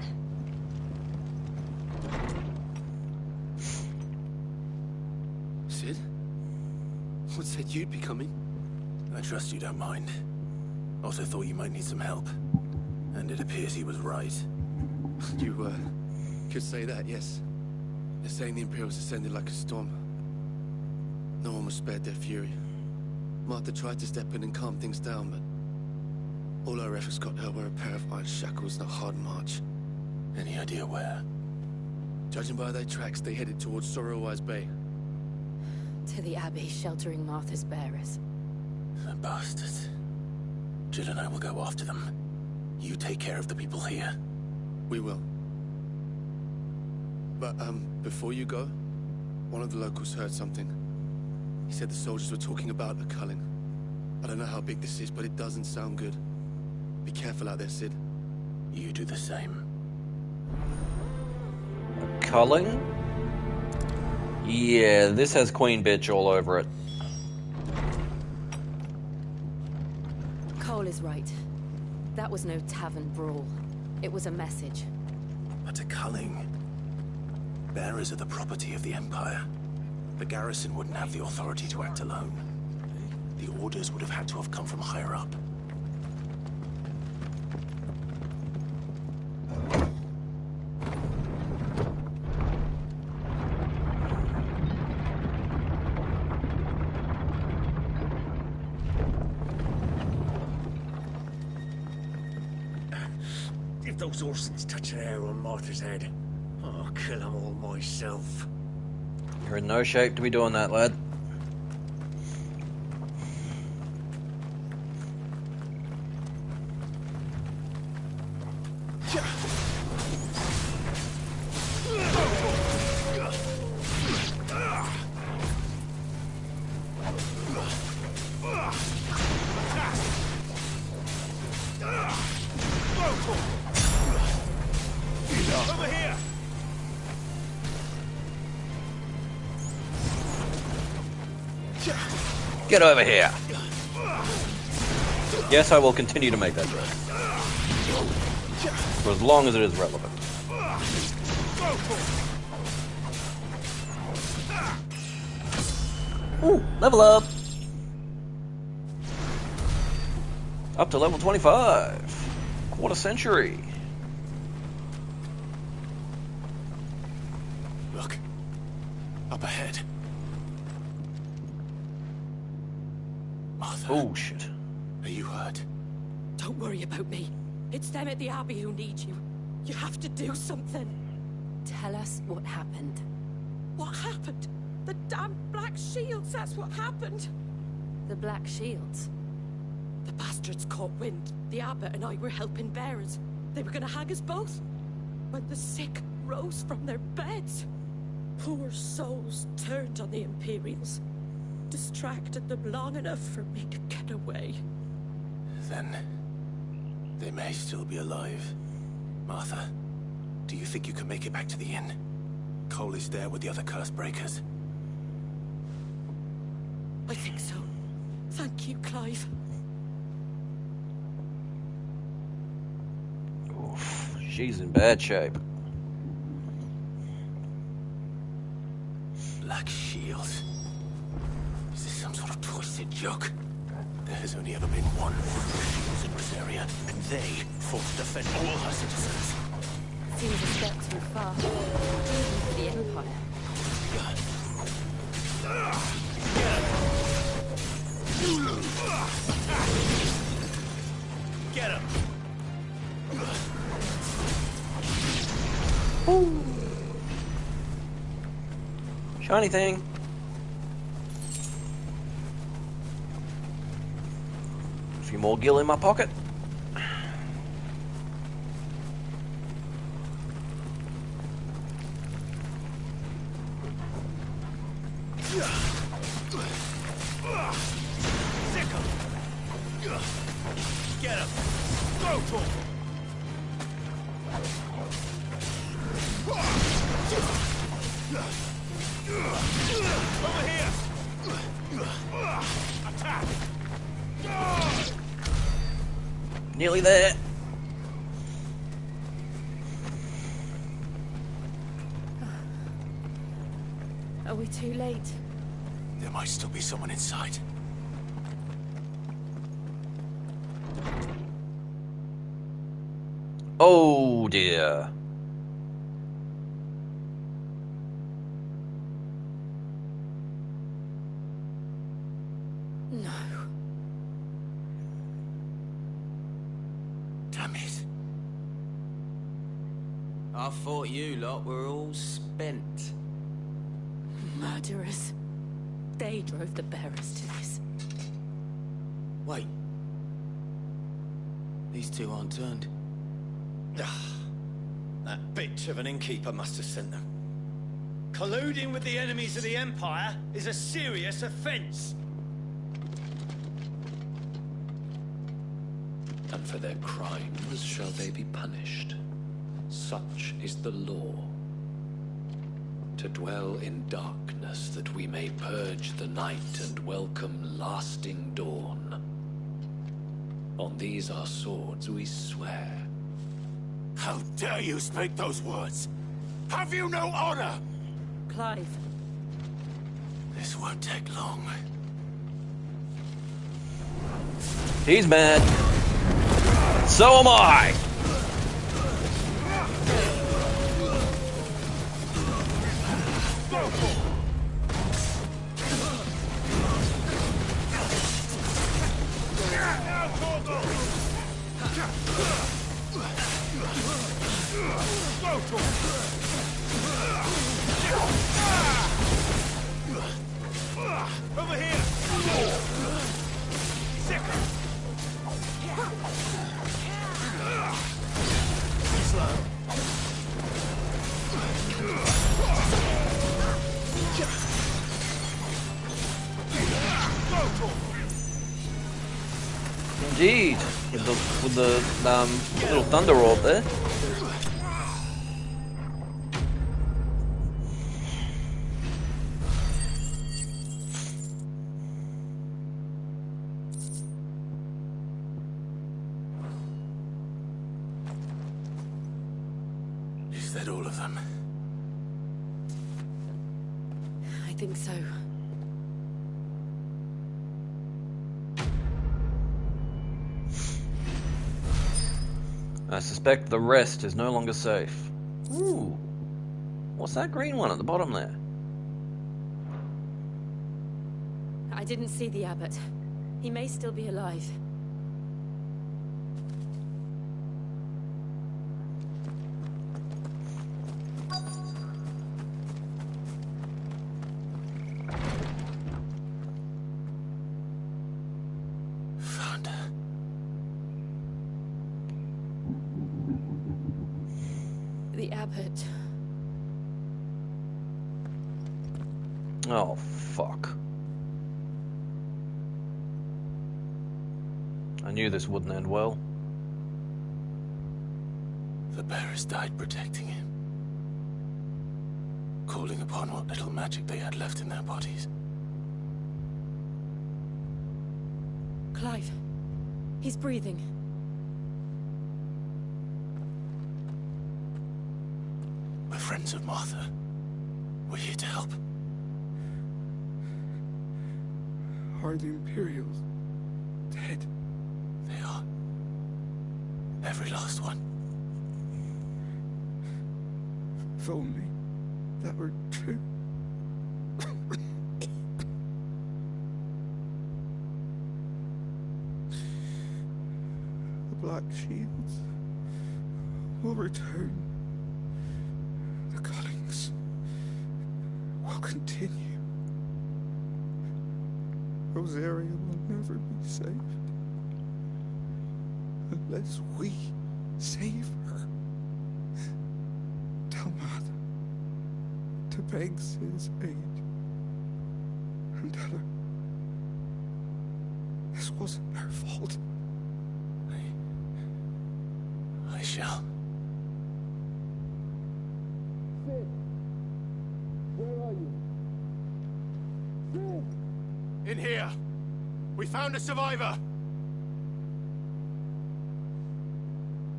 Sid? What said you'd be coming? I trust you don't mind. Also thought you might need some help. And it appears he was right. You, could say that, yes. They're saying the Imperials ascended like a storm. No one was spared their fury. Martha tried to step in and calm things down, but all our efforts got her were a pair of iron shackles and a hard march. Any idea where? Judging by their tracks, they headed towards Sorrowwise Bay. To the Abbey sheltering Martha's bearers. The bastards. Jill and I will go after them. You take care of the people here. We will. But, before you go, one of the locals heard something. He said the soldiers were talking about a culling. I don't know how big this is, but it doesn't sound good. Be careful out there, Sid. You do the same. Culling? Yeah, this has Queen Bitch all over it. Cole is right. That was no tavern brawl. It was a message. But a culling. Bearers are the property of the Empire. The garrison wouldn't have the authority to act alone. The orders would have had to have come from higher up. If those Orsons touch an arrow on Martha's head, I'll kill them all myself. You're in no shape to be doing that, lad. Get over here! Yes, I will continue to make that joke. For as long as it is relevant. Ooh, level up! Up to level 25. Quarter century. Look. Up ahead. Martha. Oh, shit. Are you hurt? Don't worry about me. It's them at the Abbey who need you. You have to do something. Tell us what happened. What happened? The damn Black Shields, that's what happened. The Black Shields? The bastards caught wind. The abbot and I were helping bearers. They were gonna hang us both. When the sick rose from their beds, poor souls turned on the Imperials. Distracted them long enough for me to get away. Then they may still be alive. Martha, do you think you can make it back to the inn? Cole is there with the other curse breakers. I think so. Thank you, Clive. Oof, she's in bad shape. Black Shields. Is this some sort of twisted joke? There has only ever been one Shields in Rosaria, and they fought to defend all her citizens. Seems a step too far, even for the Empire. Get him! Ooh. Shiny thing. A few more gil in my pocket. Get him! Go for him! Over here! Attack! Nearly there. Are we too late? There might still be someone inside. Oh dear. No. Damn it. I thought you lot were all spent. Murderers. They drove the bearers to this. Wait. These two aren't turned. That bitch of an innkeeper must have sent them. Colluding with the enemies of the Empire is a serious offense. And for their crimes shall they be punished. Such is the law. To dwell in darkness that we may purge the night and welcome lasting dawn. On these our swords we swear. How dare you speak those words? Have you no honor? Clive. This won't take long. He's mad. So am I. Over here! Indeed, with the little thunder orb there. dead, all of them? I think so. I suspect the rest is no longer safe. Ooh. What's that green one at the bottom there? I didn't see the abbot. He may still be alive. Found her. The abbot. Oh, fuck. I knew this wouldn't end well. The bearers died protecting him, calling upon what little magic they had left in their bodies. Clive. He's breathing. We're friends of Martha. We're here to help. Are the Imperials dead? They are. Every last one. If only that were true. The Black Shields will return. The cullings will continue. Rosaria will never be saved unless we save her. Tell Mother to beg Sid's aid and tell her this wasn't her fault. I shall. Sid, where are you? Sid! In here! We found a survivor!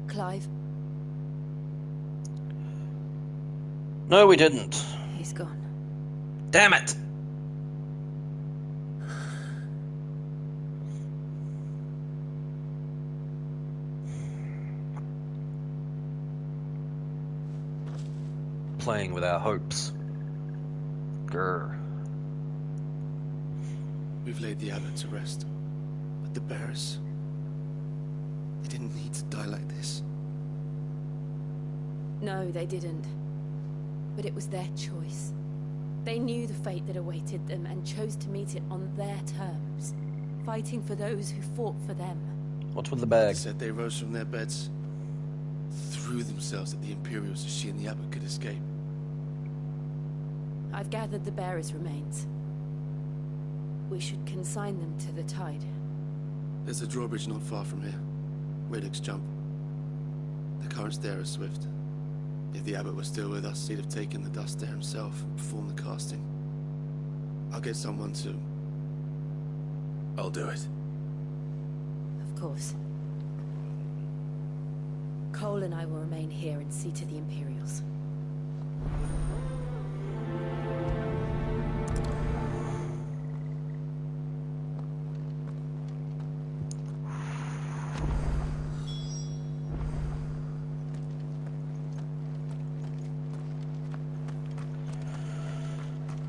Clive? No, we didn't. He's gone. Damn it! Playing with our hopes. Grr. We've laid the abbot to rest. But the bearers... they didn't need to die like this. No, they didn't. But it was their choice. They knew the fate that awaited them and chose to meet it on their terms, fighting for those who fought for them. What's with the bag? They said they rose from their beds, threw themselves at the Imperials so she and the abbot could escape. I've gathered the bearers' remains. We should consign them to the tide. There's a drawbridge not far from here. Radix jump. The currents there are swift. If the abbot was still with us, he'd have taken the dust there himself and performed the casting. I'll get someone to... I'll do it. Of course. Cole and I will remain here and see to the Imperials.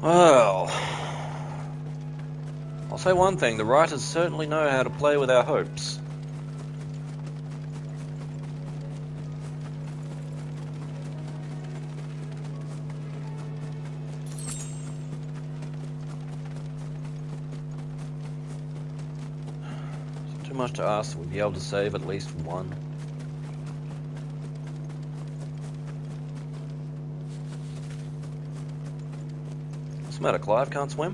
Well, I'll say one thing, the writers certainly know how to play with our hopes. It's too much to ask that we'd be able to save at least one. What's the matter, Clive? Can't swim?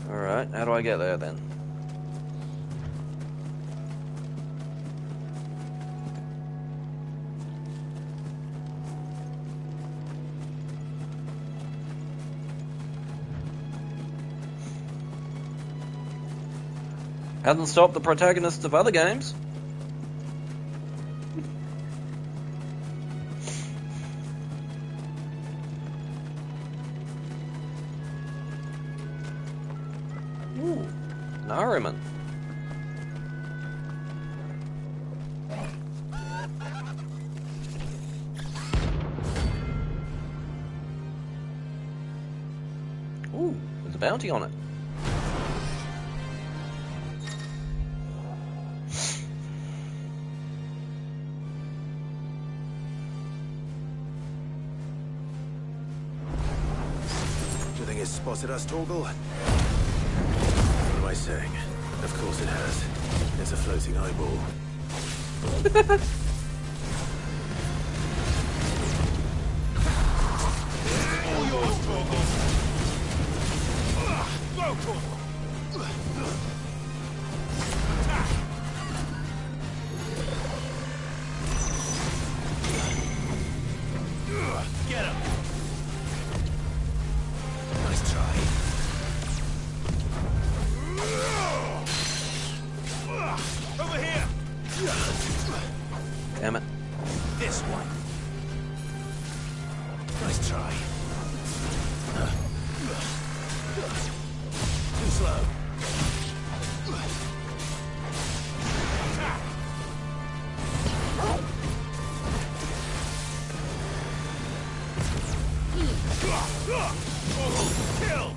Alright, how do I get there then? Hasn't stopped the protagonists of other games. Ooh, Naruman. Ooh, there's a bounty on it. Do you think it's spotted us, Torgal? What am I saying? Of course it has. It's a floating eyeball. All yours, Torgal. Go, Torgal. Get him. Nice try. Over here. Damn it. This one. Nice try. Too slow. Kill.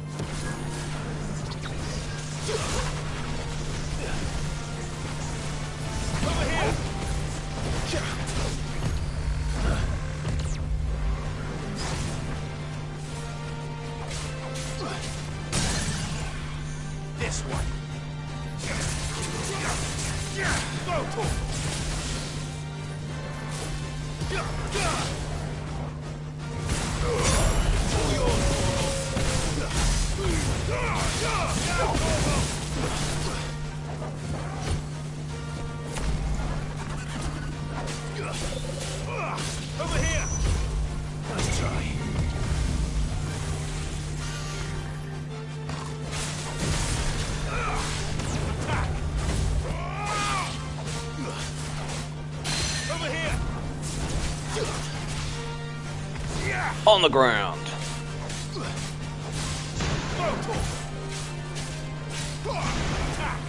Over here. This one. Go, Torgal. Over here. Nice try. Over here. On the ground. Go, Torgal. Attack.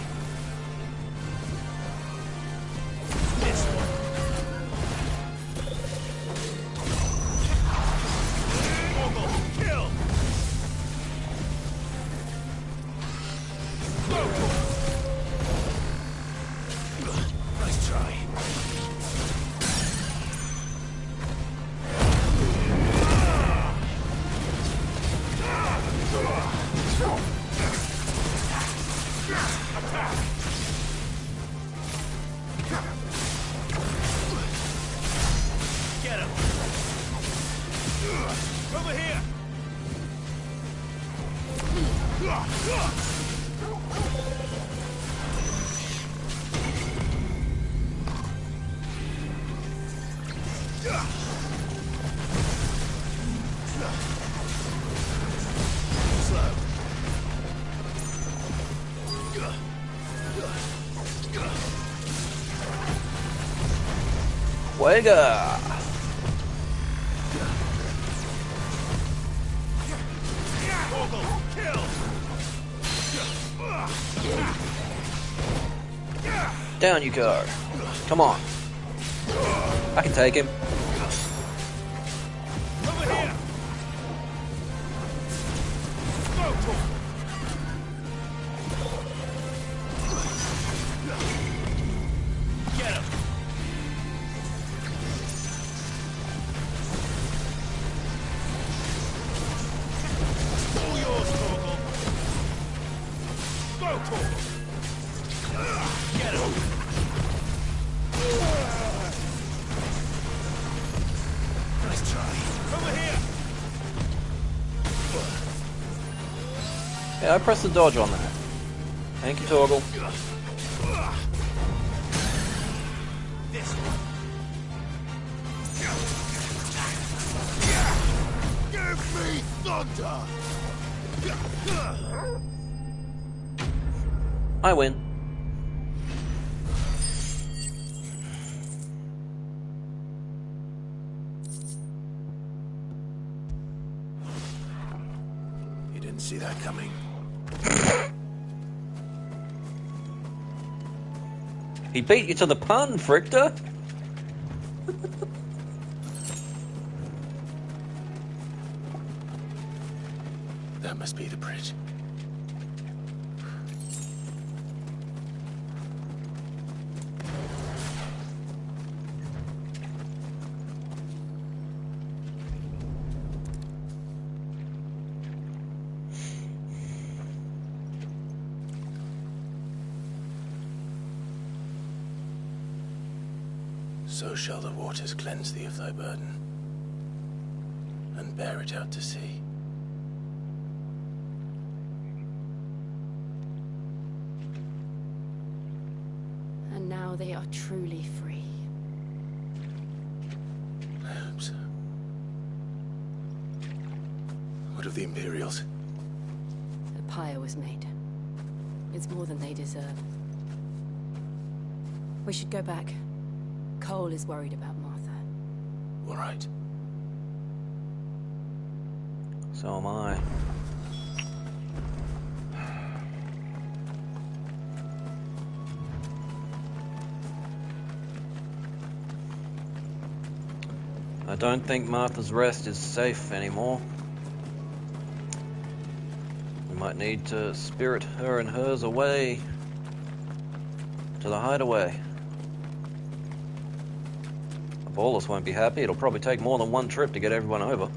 This one. Torgal, kill. Go, Torgal. Nice try. Get him. Over here. Fuega. Torgal, kill. Down you go. Come on. I can take him. Over here. Go, Torgal. Get him. All yours, Torgal. Go, Torgal. Get him. Nice try. Over here. Yeah, I pressed the dodge on that. Thank you, Torgal. This one. Give me thunder. I win. Didn't see that coming. He beat you to the pun, Frictor. That must be the bridge. So shall the waters cleanse thee of thy burden, and bear it out to sea. And now they are truly free. I hope so. What of the Imperials? The pyre was made. It's more than they deserve. We should go back. Cole is worried about Martha. All right. So am I. I don't think Martha's Rest is safe anymore. We might need to spirit her and hers away to the hideaway. Ballas won't be happy. It'll probably take more than one trip to get everyone over.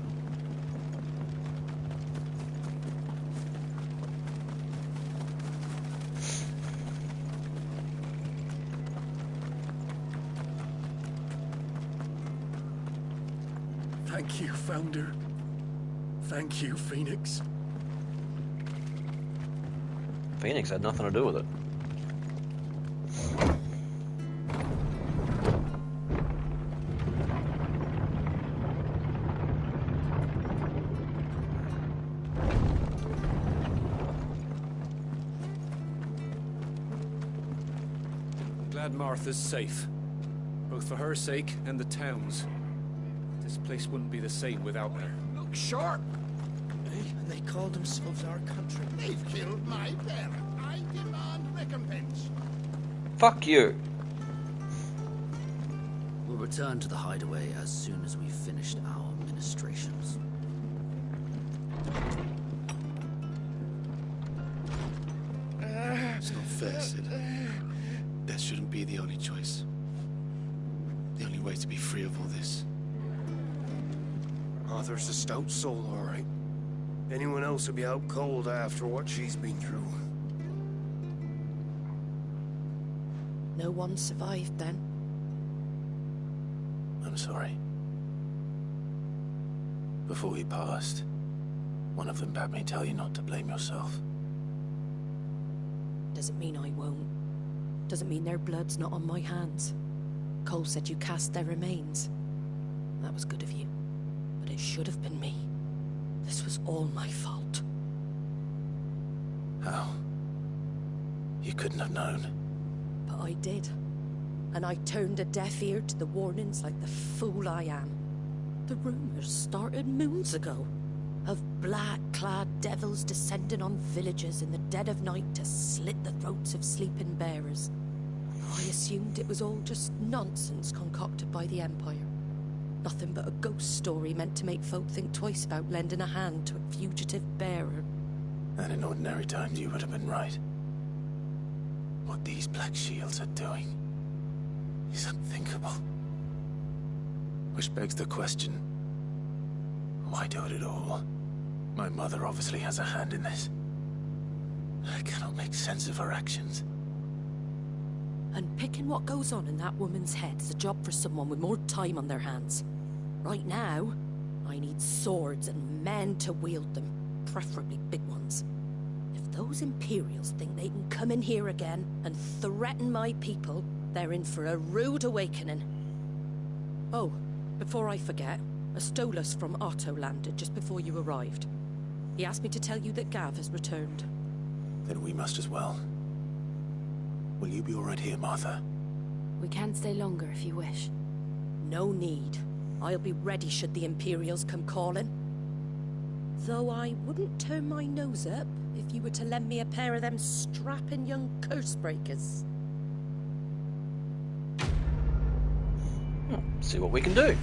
Thank you, Founder. Thank you, Phoenix. Phoenix had nothing to do with it. Glad Martha's safe. Both for her sake and the town's. This place wouldn't be the same without her. Look sharp! Hey, and they call themselves our country. They've killed my parent. I demand recompense. Fuck you. We'll return to the hideaway as soon as we've finished our ministrations. It's not fair, Sid. That shouldn't be the only choice. The only way to be free of all this. Arthur's a stout soul, all right. Anyone else would be out cold after what she's been through. No one survived then. I'm sorry. Before we passed, one of them bade me tell you not to blame yourself. Doesn't mean I won't. Doesn't mean their blood's not on my hands. Cole said you cast their remains. That was good of you. But it should have been me. This was all my fault. How? You couldn't have known. But I did. And I turned a deaf ear to the warnings like the fool I am. The rumors started moons ago. Of black-clad devils descending on villages in the dead of night to slit the throats of sleeping bearers. I assumed it was all just nonsense concocted by the Empire. Nothing but a ghost story meant to make folk think twice about lending a hand to a fugitive bearer. And in ordinary times you would have been right. What these Black Shields are doing is unthinkable. Which begs the question, why do it at all? My mother obviously has a hand in this. I cannot make sense of her actions. And picking what goes on in that woman's head is a job for someone with more time on their hands. Right now, I need swords and men to wield them, preferably big ones. If those Imperials think they can come in here again and threaten my people, they're in for a rude awakening. Oh, before I forget, a Stolas from Otto landed just before you arrived. He asked me to tell you that Gav has returned. Then we must as well. Will you be all right here, Martha? We can stay longer if you wish. No need. I'll be ready should the Imperials come calling. Though I wouldn't turn my nose up if you were to lend me a pair of them strapping young curse breakers. See what we can do.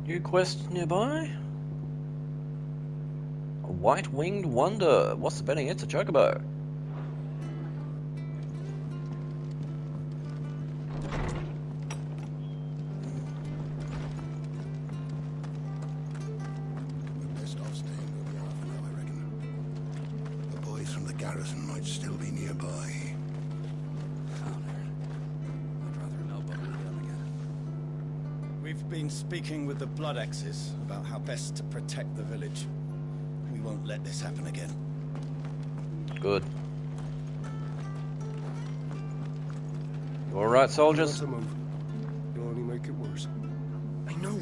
New quest nearby. A white-winged wonder. What's the betting? It's a chocobo. Best off staying where we are for now, I reckon. The boys from the garrison might still be nearby. We've been speaking with the Blood Axes about how best to protect the village. We won't let this happen again. Good. You all right, soldiers? You'll only make it worse. I know.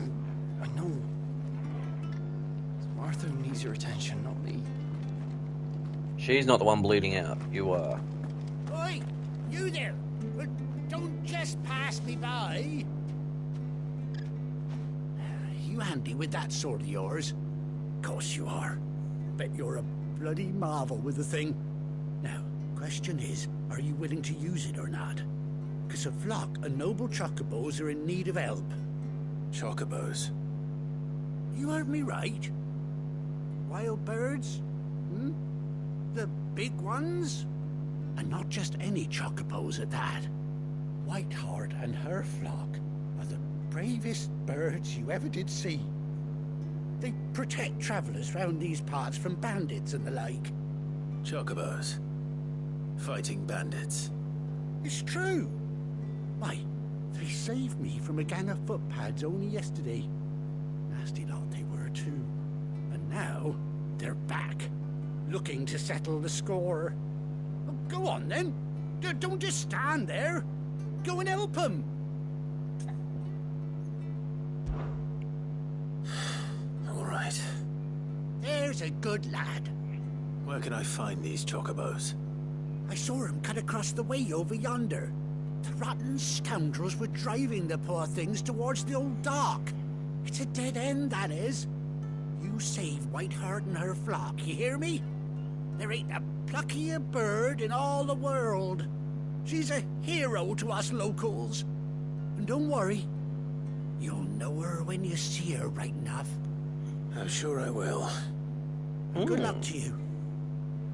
Martha needs your attention, not me. She's not the one bleeding out. You are. Oi! You there! Don't just pass me by! You handy with that sword of yours? Course you are. Bet you're a bloody marvel with the thing. Now, question is, are you willing to use it or not? 'Cause a flock of noble chocobos are in need of help. Chocobos? You heard me right. Wild birds? Hmm? The big ones? And not just any chocobos at that. Whiteheart and her flock are the bravest birds you ever did see. They protect travellers round these parts from bandits and the like. Chocobos? Fighting bandits? It's true. Why, they saved me from a gang of footpads only yesterday. Nasty lot they were too. And now, they're back, looking to settle the score. Well, go on then. Don't just stand there. Go and help them. All right. There's a good lad. Where can I find these chocobos? I saw him cut across the way over yonder. The rotten scoundrels were driving the poor things towards the old dock. It's a dead end, that is. You save Whiteheart and her flock, you hear me? There ain't a pluckier bird in all the world. She's a hero to us locals. And don't worry, you'll know her when you see her right enough. I'm sure I will. And good luck to you.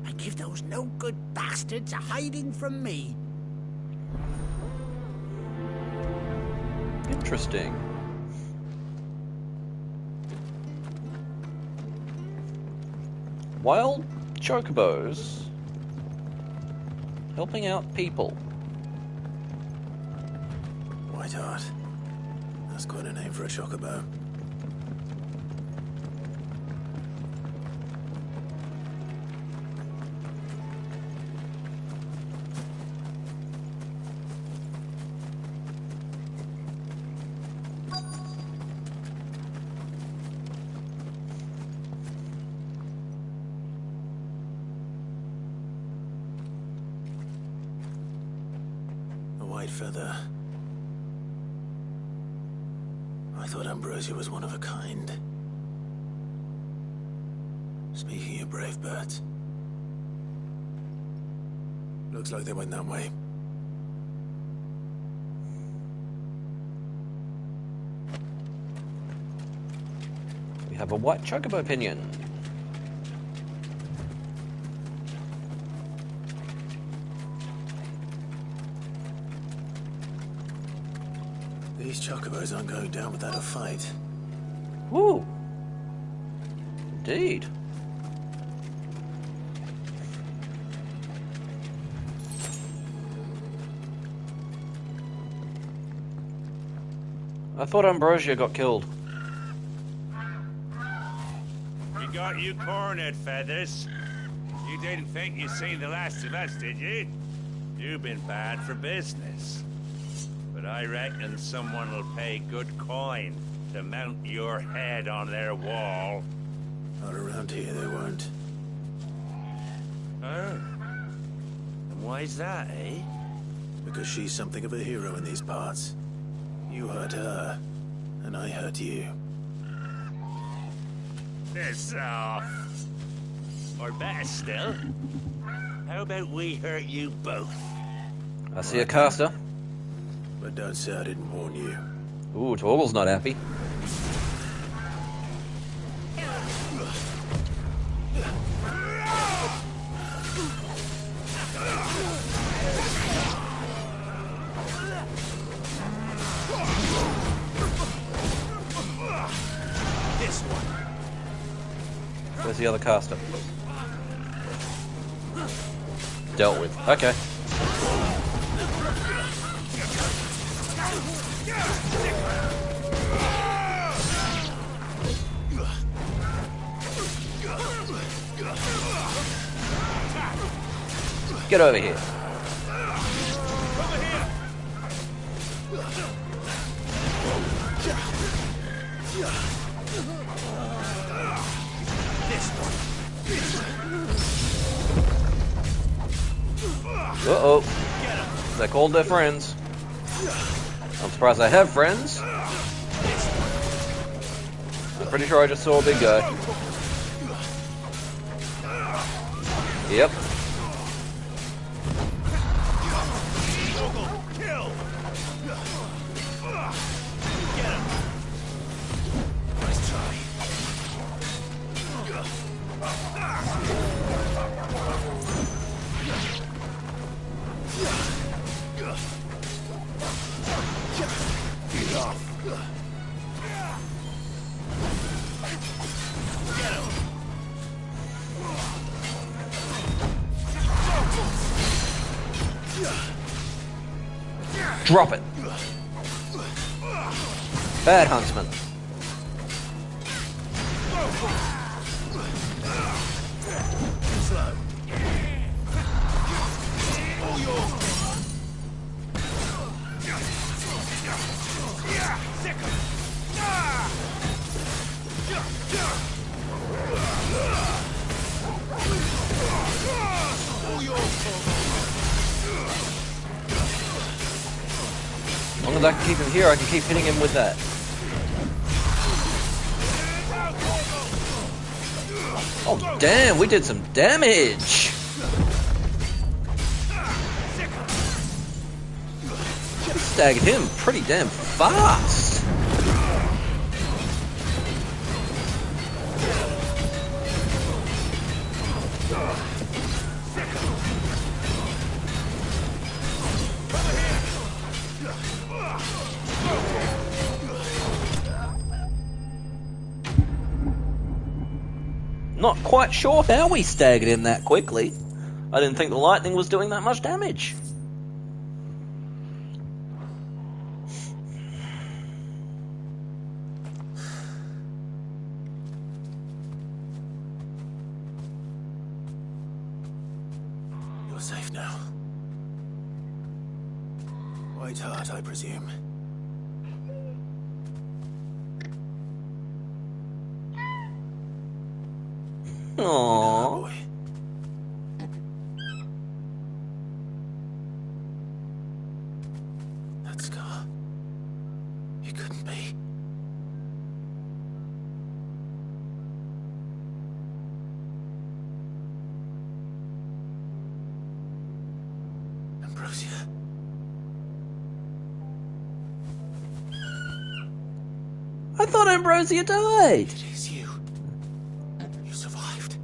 And give those no-good bastards a hiding from me. Interesting. Wild chocobos helping out people. Whiteheart. That's quite a name for a chocobo. Feather. I thought Ambrosia was one of a kind. Speaking of brave birds, looks like they went that way. We have a white chocobo pinion. These chocobos aren't going down without a fight. Ooh. Indeed. I thought Ambrosia got killed. We got you cornered, Feathers. You didn't think you'd seen the last of us, did you? You've been bad for business. But I reckon someone will pay good coin to mount your head on their wall. Not around here, they won't. Oh, Why's that, eh? Because she's something of a hero in these parts. You hurt her, and I hurt you. Piss off. Or better still, how about we hurt you both? I see a caster. But don't say I didn't warn you. Ooh, Torgal's not happy. This one. Where's the other caster? Dealt with. Okay. Get over here. Uh-oh. They called their friends. I'm surprised they have friends. I'm pretty sure I just saw a big guy. Yep. Drop it. Bad huntsman. As long as I can keep him here, I can keep hitting him with that. Oh damn, we did some damage! Staggered him pretty damn fast! Not quite sure how we staggered him that quickly. I didn't think the lightning was doing that much damage. You're safe now. White Hart, I presume. Aww. That scar. It couldn't be. Ambrosia. I thought Ambrosia died. It is you. You survived.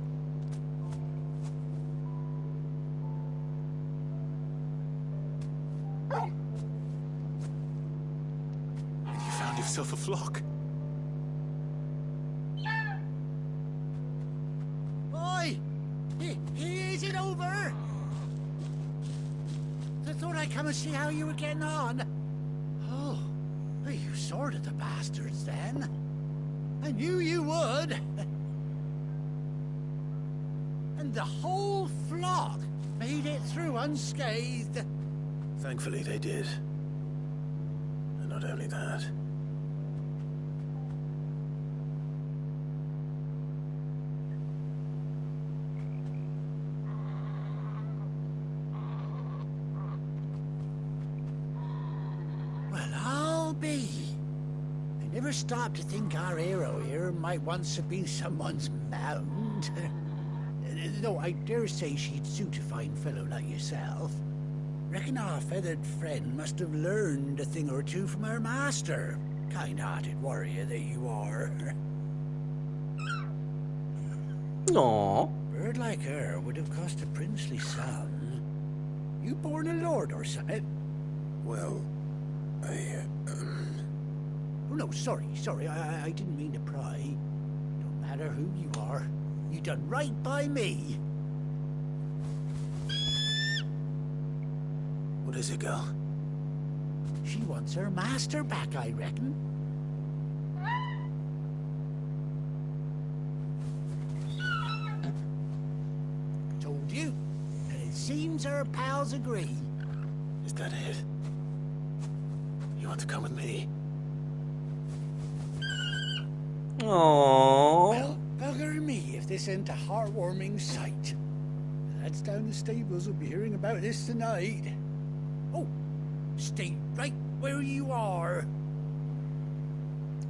And you found yourself a flock. Oi! Is it over? I thought I'd come and see how you were getting on. Oh, well, you sorted the bastards then. I knew you would. And the whole flock made it through unscathed. Thankfully they did. And not only that. ever stop to think our hero here might once have been someone's mount? Though I dare say she'd suit a fine fellow like yourself. Reckon our feathered friend must have learned a thing or two from her master. Kind-hearted warrior that you are. Aww. Bird like her would have cost a princely sum. You born a lord or something? Well, Oh no, sorry. I didn't mean to pry. Don't matter who you are. You done right by me. What is it, girl? She wants her master back, I reckon. Told you. And it seems her pals agree. Is that it? You want to come with me? Aww. Well, bugger me if this ain't a heartwarming sight. The lads down the stables will be hearing about this tonight. Oh, stay right where you are.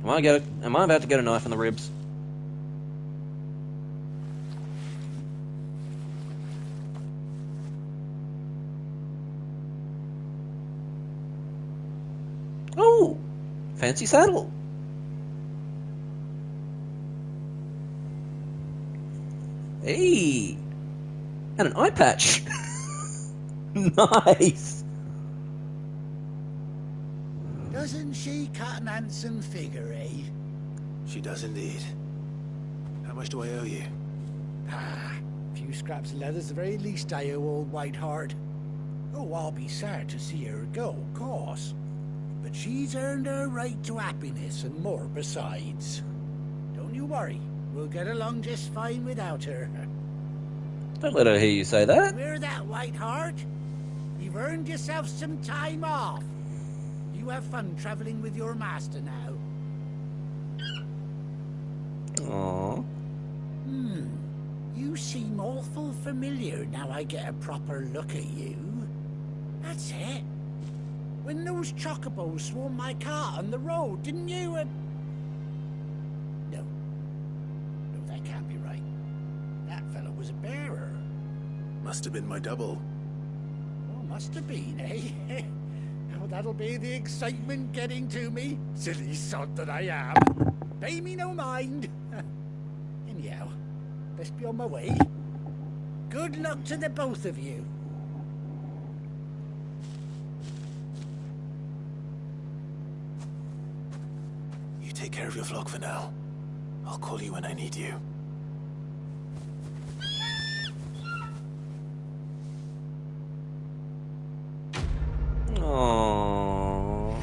Am I about to get a knife in the ribs? Oh, fancy saddle. Hey, and an eye patch. Nice. Doesn't she cut an handsome figure, eh? She does indeed. How much do I owe you? Ah, a few scraps of leather's the very least I owe old Whiteheart. Oh, I'll be sad to see her go, of course. But she's earned her right to happiness and more besides. Don't you worry. We'll get along just fine without her. Don't let her hear you say that. We're that, Whiteheart. You've earned yourself some time off. You have fun traveling with your master now. Aww. You seem awful familiar now I get a proper look at you. That's it. When those chocobos swarmed my cart on the road, didn't you? No, that can't be right. That fellow was a bearer. Must have been my double. Oh, must have been, eh? Oh, that'll be the excitement getting to me. Silly sod that I am. Pay me no mind. Anyhow, best be on my way. Good luck to the both of you. You take care of your flock for now. I'll call you when I need you. Aww.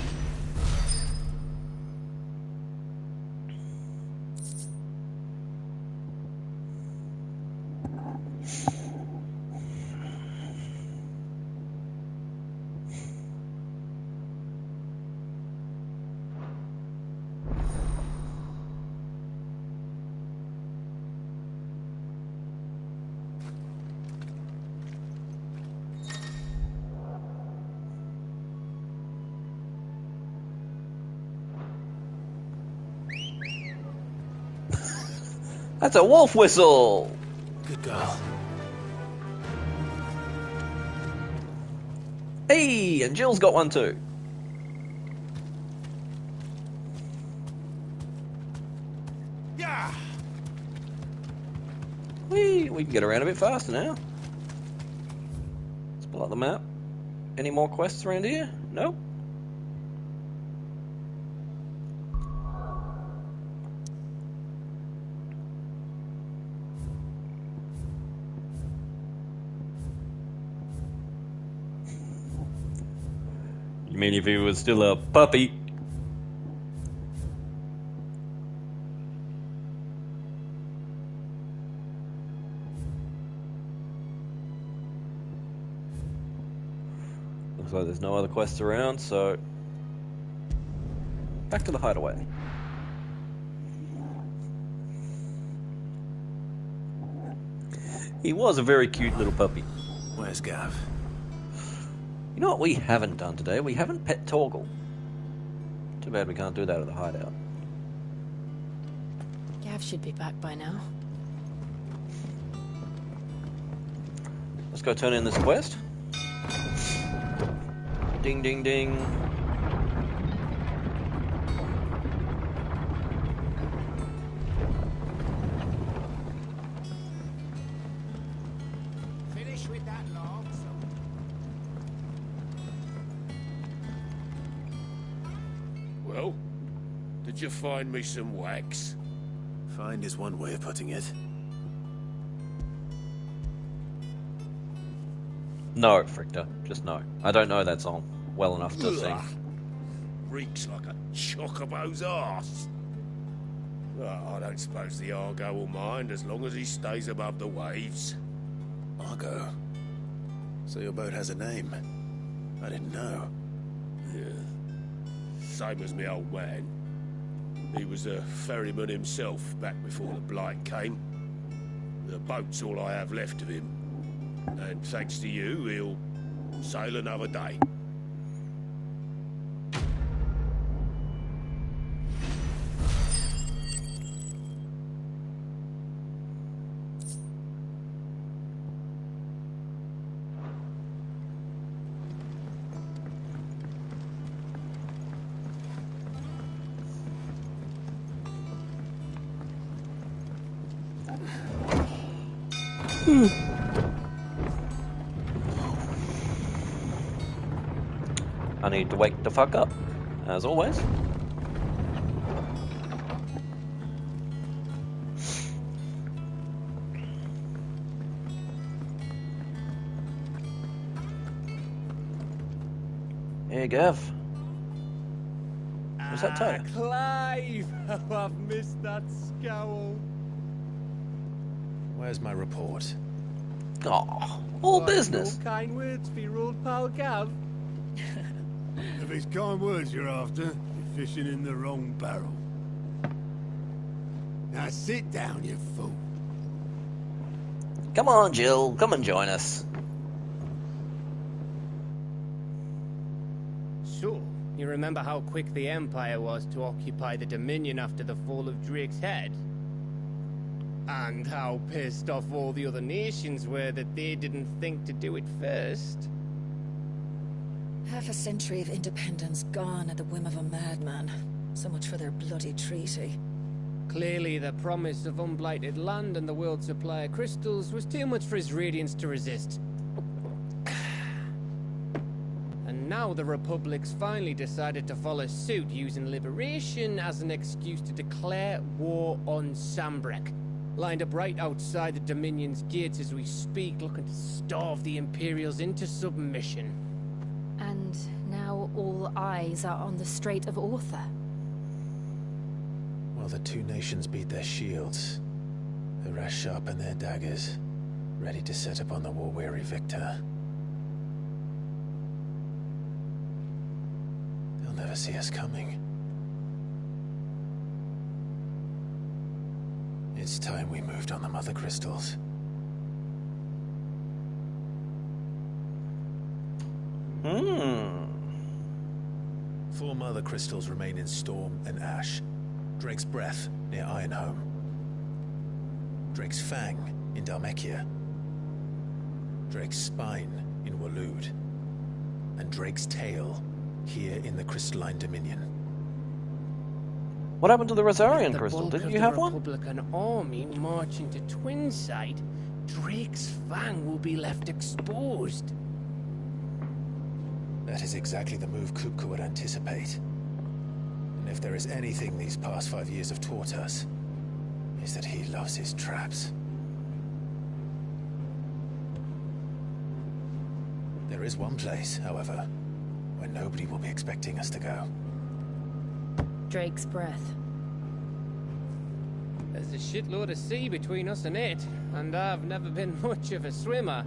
That's a wolf whistle! Good girl. Hey, and Jill's got one too. Yeah. We can get around a bit faster now. Let's pull up the map. Any more quests around here? Nope. You mean if he was still a puppy? Looks like there's no other quests around, so back to the hideaway. He was a very cute little puppy. Where's Gav? You know what we haven't done today? We haven't pet Torgal. Too bad we can't do that at the hideout. Gav should be back by now. Let's go turn in this quest. Ding, ding, ding. Finish with that log, Well, did you find me some wax? Find is one way of putting it. No, Frictor. Just no. I don't know that song well enough to sing. Reeks like a chocobo's arse. Well, I don't suppose the Argo will mind as long as he stays above the waves. Argo? So your boat has a name? I didn't know. Yeah. Same as me old man. He was a ferryman himself back before the Blight came. The boat's all I have left of him. And thanks to you, he'll sail another day. I need to wake the fuck up, as always. Hey, Gav. What's that tell you? Clive! Oh, I've missed that scowl. Where's my report? Oh, all business. No kind words for your old pal Gav. If it's kind words you're after, you're fishing in the wrong barrel. Now sit down, you fool. Come on, Jill. Come and join us. So, you remember how quick the Empire was to occupy the Dominion after the fall of Drake's head? And how pissed off all the other nations were that they didn't think to do it first? Half a century of independence gone at the whim of a madman. So much for their bloody treaty. Clearly, the promise of unblighted land and the world's supply of crystals was too much for his radiance to resist. And now the Republic's finally decided to follow suit, using liberation as an excuse to declare war on Sambrek. Lined up right outside the Dominion's gates as we speak, looking to starve the Imperials into submission. And now all eyes are on the Strait of Author. While the two nations beat their shields, the rest sharpen their daggers, ready to set upon the war-weary victor. They'll never see us coming. It's time we moved on the Mother Crystals. Four Mother Crystals remain in Storm and Ash. Drake's Breath near Ironhome. Drake's Fang in Dhalmekia. Drake's Spine in Waloed. And Drake's Tail here in the Crystalline Dominion. What happened to the Rosarian crystal? Didn't you have one? The Republican army marching to Twinside, Drake's Fang will be left exposed. That is exactly the move Kupka would anticipate. And if there is anything these past 5 years have taught us, is that he loves his traps. There is one place, however, where nobody will be expecting us to go. Drake's Breath. There's a shitload of sea between us and it, and I've never been much of a swimmer.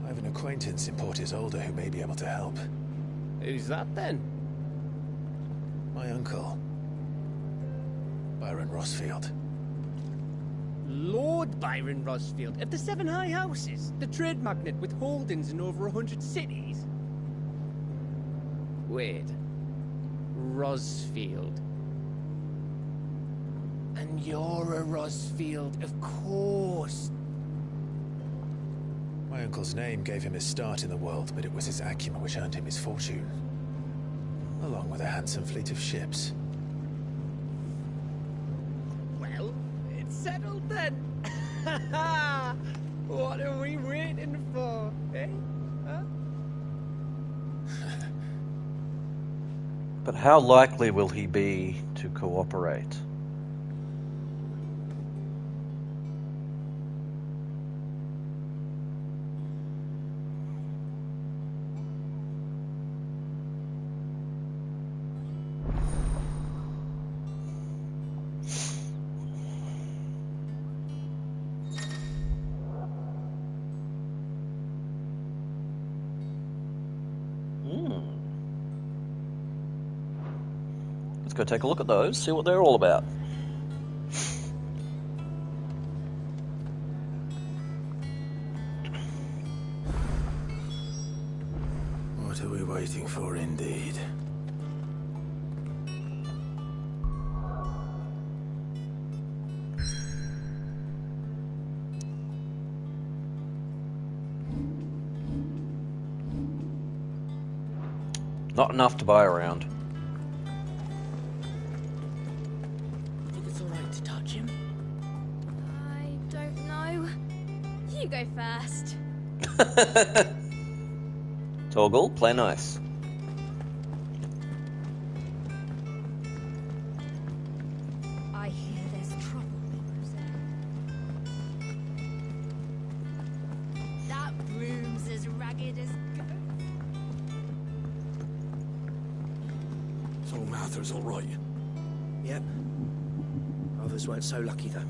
I have an acquaintance in Port Isolde who may be able to help. Who's that then? My uncle, Byron Rosfield. Lord Byron Rosfield of the Seven High Houses, the trade magnate with holdings in over 100 cities. Wait, Rosfield. And you're a Rosfield, of course. My uncle's name gave him his start in the world, but it was his acumen which earned him his fortune. Along with a handsome fleet of ships. Well, it's settled then. What are we waiting for, eh? Huh? But how likely will he be to cooperate? Let's go take a look at those, see what they're all about. What are we waiting for, indeed? Not enough to buy around. Think it's alright to touch him? I don't know. You go first. Toggle, play nice. I hear there's trouble, That broom's as ragged as So Mather's all right. Yep. Others weren't so lucky, though.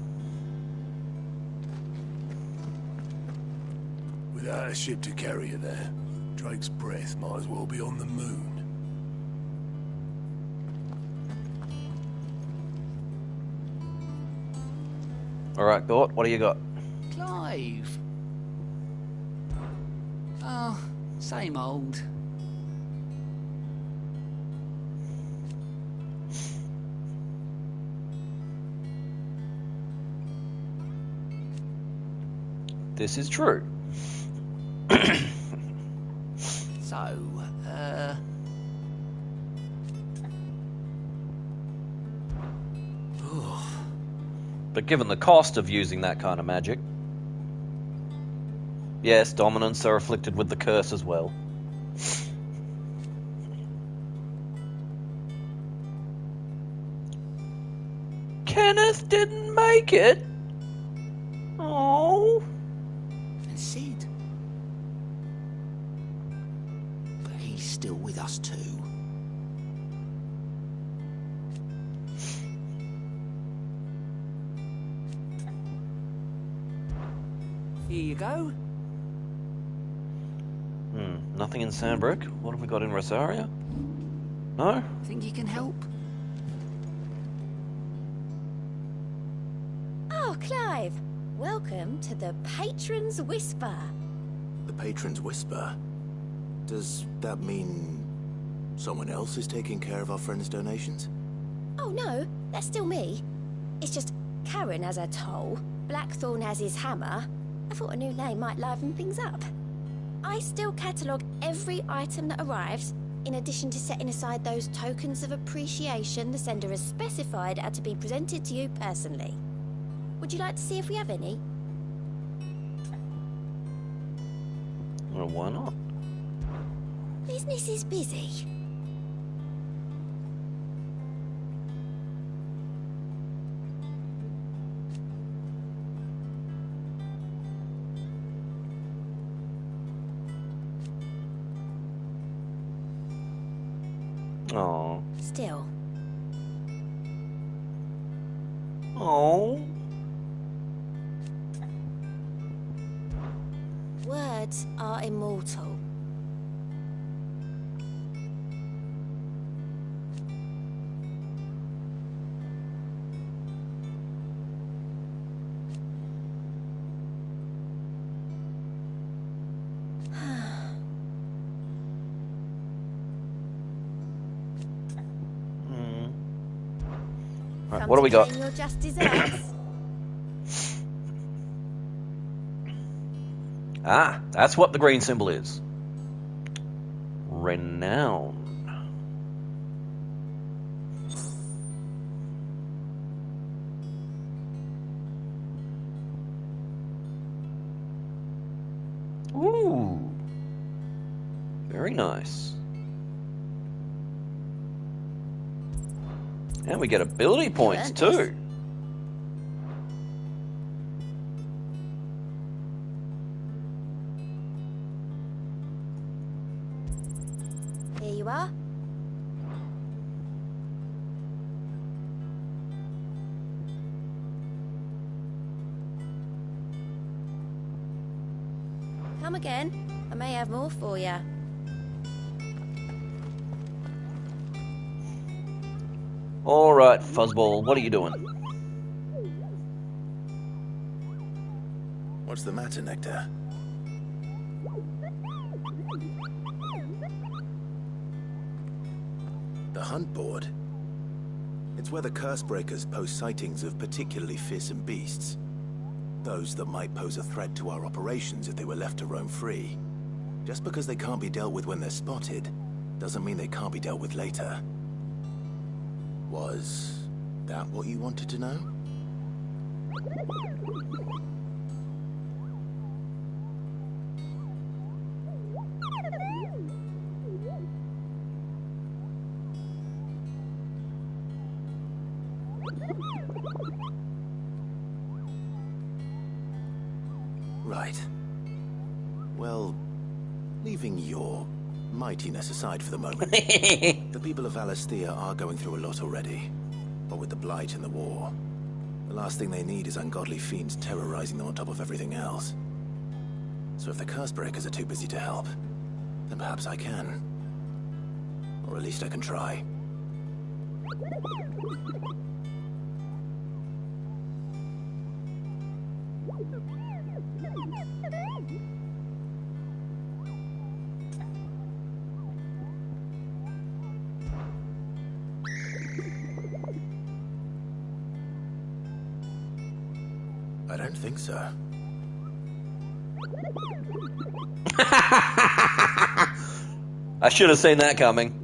Without a ship to carry you there, Drake's breath might as well be on the moon. Alright, Gort, what do you got? Clive. Oh, same old. This is true. So, But given the cost of using that kind of magic... Yes, dominants are afflicted with the curse as well. Kenneth didn't make it? Oh. And Sid. But he's still with us too. Here you go. Nothing in Sandbrook. What have we got in Rosaria? No? Think you can help? Oh, Clive. Welcome to the Patron's Whisper. The Patron's Whisper? Does that mean someone else is taking care of our friend's donations? Oh no, that's still me. It's just Karen has her toll, Blackthorn has his hammer. I thought a new name might liven things up. I still catalogue every item that arrives, in addition to setting aside those tokens of appreciation the sender has specified are to be presented to you personally. Would you like to see if we have any? Well, why not? Business is busy. Oh. Still. Oh. Words are immortal. What do we got? Your just desserts. Ah, that's what the green symbol is. Renown. Ooh. Very nice. And we get ability points too. Here you are. Come again. I may have more for you. All right, Fuzzball, what are you doing? What's the matter, Nectar? The hunt board. It's where the Cursebreakers post sightings of particularly fearsome beasts. Those that might pose a threat to our operations if they were left to roam free. Just because they can't be dealt with when they're spotted, doesn't mean they can't be dealt with later. Was that what you wanted to know? Right. Well, leaving your mightiness aside for the moment, the people of Valisthea are going through a lot already. But with the Blight and the war, the last thing they need is ungodly fiends terrorizing them on top of everything else. So if the Cursebreakers are too busy to help, then perhaps I can. Or at least I can try. I don't think so. I should have seen that coming.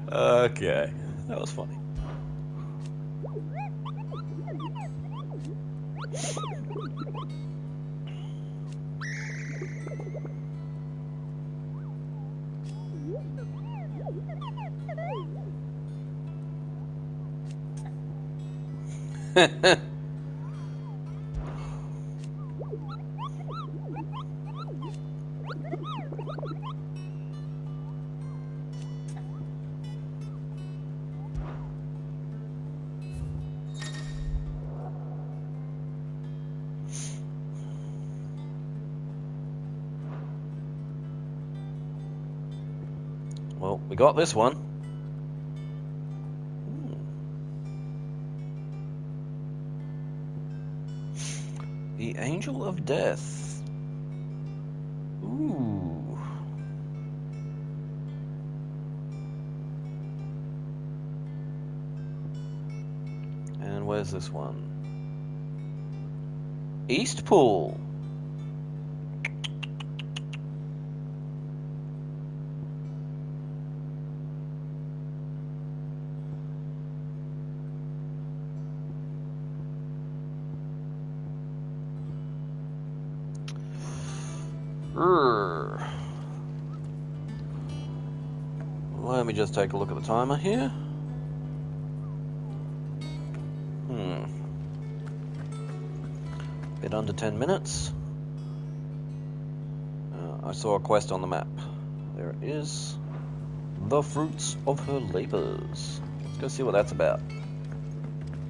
Okay, that was funny. Well, we got this one. The Angel of Death. Ooh. And where's this one? Eastpool. Let me just take a look at the timer here. Bit under 10 minutes. I saw a quest on the map. There it is. The fruits of her labors. Let's go see what that's about.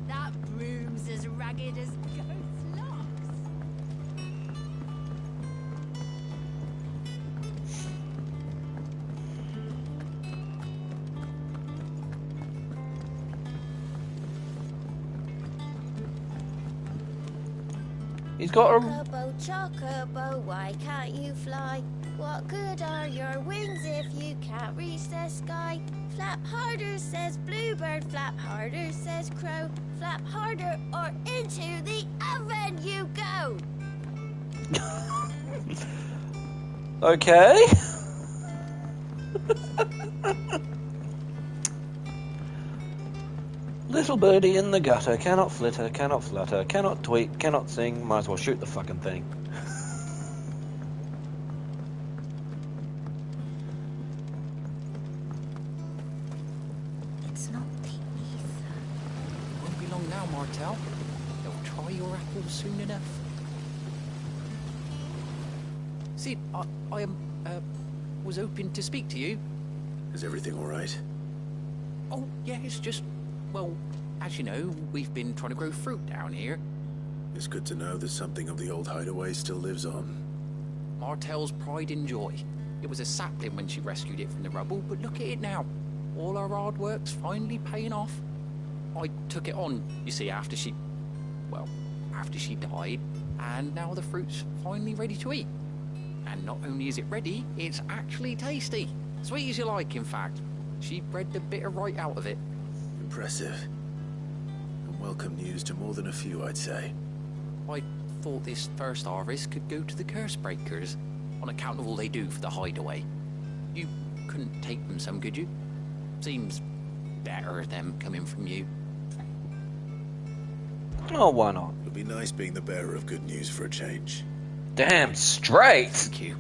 That broom's as ragged as goat's locks. He's got a... Chocobo, chocobo, why can't you fly? What good are your wings if you can't reach the sky? Flap harder, says bluebird, flap harder, says crow. Flap harder or into the oven you go! Okay. Little birdie in the gutter, cannot flitter, cannot flutter, cannot tweet, cannot sing, might as well shoot the fucking thing. It's not the ether. It won't be long now, Martel. They'll try your apples soon enough. Sid, I was hoping to speak to you. Is everything all right? Oh, yeah, it's just, well, as you know, we've been trying to grow fruit down here. It's good to know that something of the old hideaway still lives on. Martel's pride and joy. It was a sapling when she rescued it from the rubble, but look at it now. All our hard work's finally paying off. I took it on, you see, after she died, and now the fruit's finally ready to eat. And not only is it ready, it's actually tasty. Sweet as you like, in fact. She bred the bitter right out of it. Impressive. And welcome news to more than a few, I'd say. I thought this first harvest could go to the curse breakers, on account of all they do for the hideaway. You couldn't take them some, could you? Seems better them coming from you. Oh, why not? It'll be nice being the bearer of good news for a change. Damn straight! Thank you.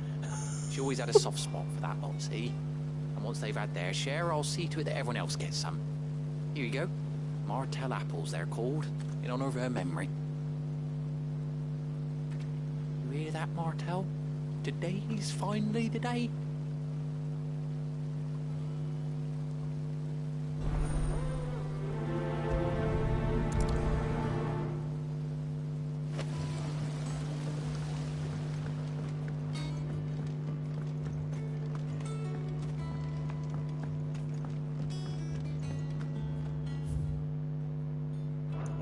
She always had a soft spot for that lot, see? And once they've had their share, I'll see to it that everyone else gets some. Here you go. Martel apples, they're called, in honor of her memory. You hear that, Martel? Today's finally the day.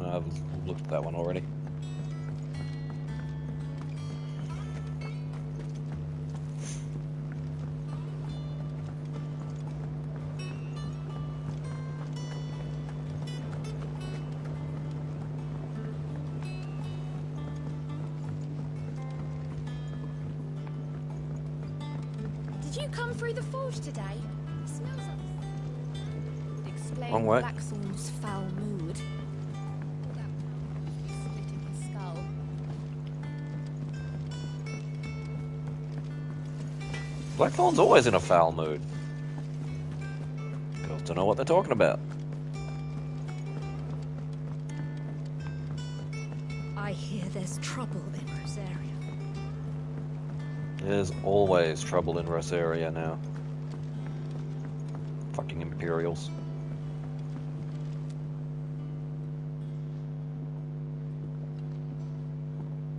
I've looked at that one already. Did you come through the forge today? It smells like... Explain Wrong way. Blackthorn's foul mood. Splitting his skull. Blackthorn's always in a foul mood. Girls don't know what they're talking about. I hear there's trouble in Rosaria. There's always trouble in Rosaria now. Fucking Imperials.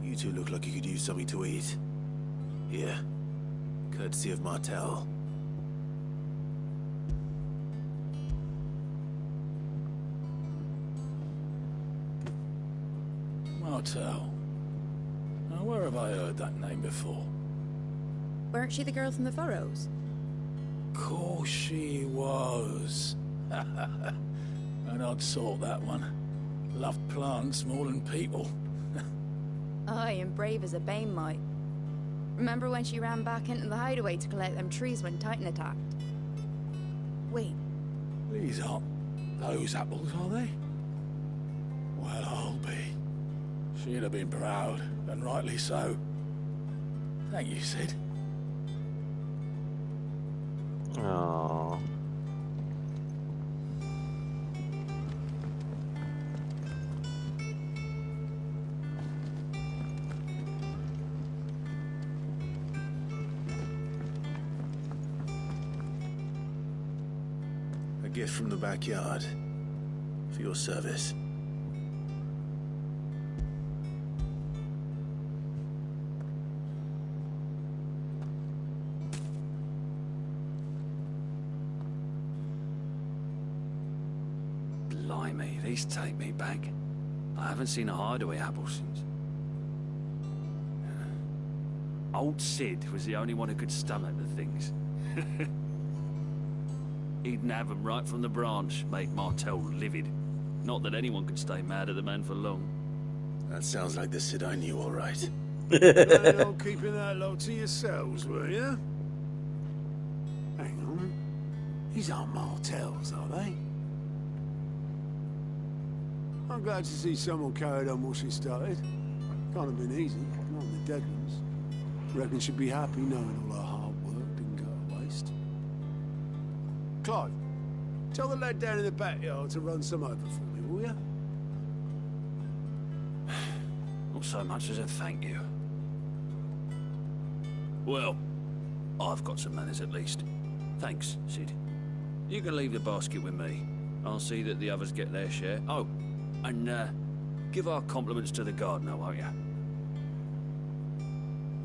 You two look like you could use something to eat. Here. Courtesy of Martel. Martel. Now, where have I heard that name before? Weren't she the girl from the Furrows? Course she was. An odd sort, that one. Loved plants more than people. Aye, and brave as a bane might. Remember when she ran back into the hideaway to collect them trees when Titan attacked? Wait, These aren't those apples, are they? Well, I'll be. She'd have been proud, and rightly so. Thank you, Sid. Aww. A gift from the backyard. For your service. Blimey, these take me back. I haven't seen a hideaway apple since. Old Sid was the only one who could stomach the things. He'd nab 'em right from the branch, make Martel livid. Not that anyone could stay mad at the man for long. That sounds like the Sid I knew, all right. Planning on keeping that lot to yourselves, were you? Hang on. These aren't Martels, are they? I'm glad to see someone carried on what she started. Can't have been easy, not in the dead ones. Reckon she'd be happy knowing all her hard work didn't go to waste. Clive, tell the lad down in the backyard to run some over for me, will you? Not so much as a thank you. Well, I've got some manners at least. Thanks, Sid. You can leave the basket with me. I'll see that the others get their share. Oh, and give our compliments to the gardener, won't you?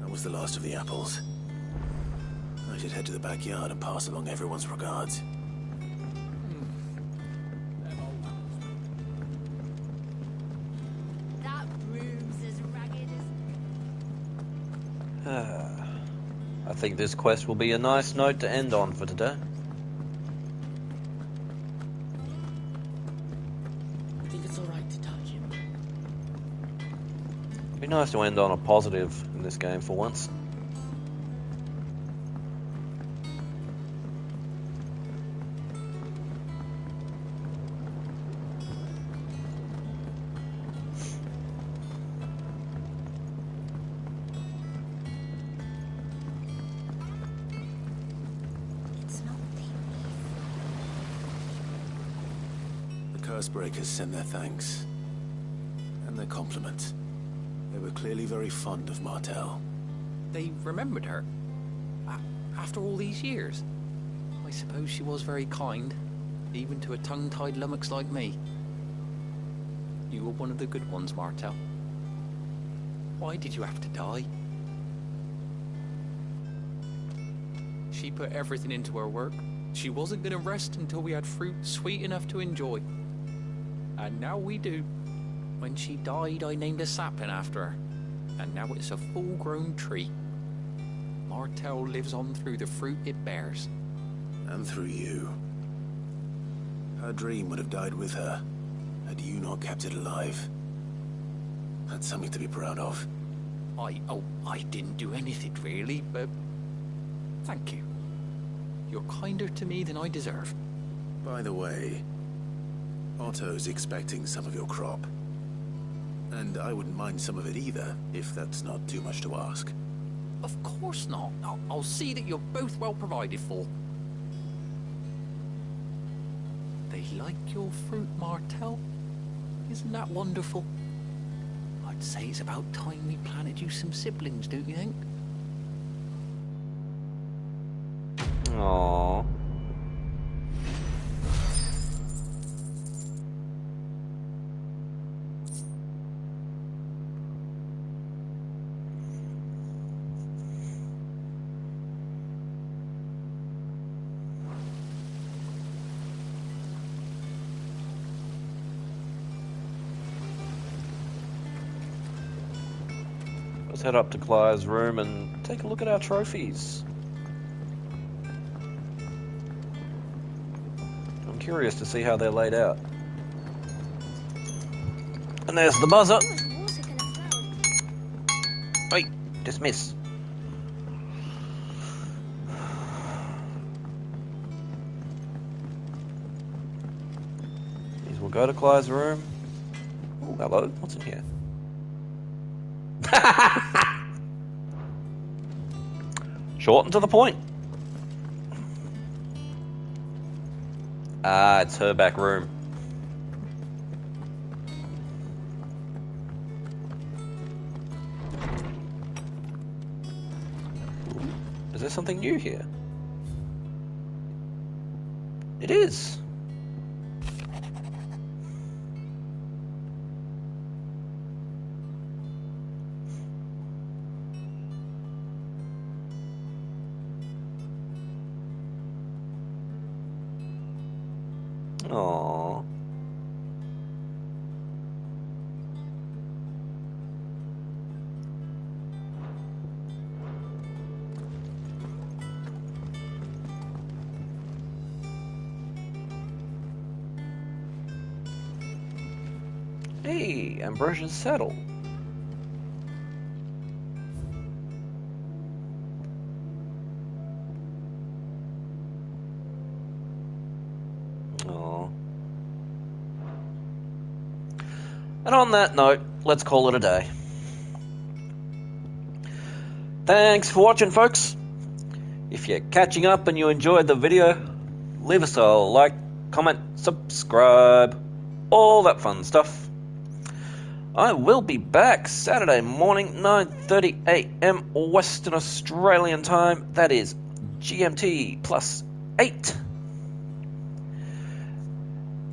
That was the last of the apples. I should head to the backyard and pass along everyone's regards. That room's as ragged as... I think this quest will be a nice note to end on for today. I think it's alright to touch him. Be nice to end on a positive in this game for once. Cursebreakers send their thanks. And their compliments. They were clearly very fond of Martel. They remembered her? After all these years? I suppose she was very kind, even to a tongue-tied lummox like me. You were one of the good ones, Martel. Why did you have to die? She put everything into her work. She wasn't going to rest until we had fruit sweet enough to enjoy. And now we do. When she died, I named a sapling after her. And now it's a full-grown tree. Martel lives on through the fruit it bears. And through you. Her dream would have died with her, had you not kept it alive. That's something to be proud of. I didn't do anything really, but thank you. You're kinder to me than I deserve. By the way, Otto's expecting some of your crop. And I wouldn't mind some of it either, if that's not too much to ask. Of course not. I'll see that you're both well provided for. They like your fruit, Martel. Isn't that wonderful? I'd say it's about time we planted you some siblings, don't you think? Aww. Let's head up to Clive's room and take a look at our trophies. I'm curious to see how they're laid out. And there's the buzzer. Wait, dismiss. We'll go to Clive's room. Oh, hello. What's in here? Short and to the point. Ah, it's her back room. Is there something new here? It is. Aww. see Ambrosia's saddle. Oh. And on that note, let's call it a day. Thanks for watching, folks. If you're catching up and you enjoyed the video, leave us a like, comment, subscribe, all that fun stuff. I will be back Saturday morning, 9:30 AM Western Australian time. That is GMT +8.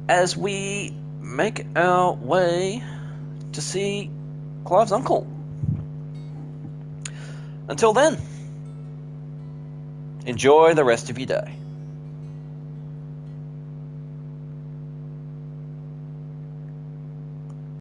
As we make our way to see Clive's uncle. Until then, enjoy the rest of your day.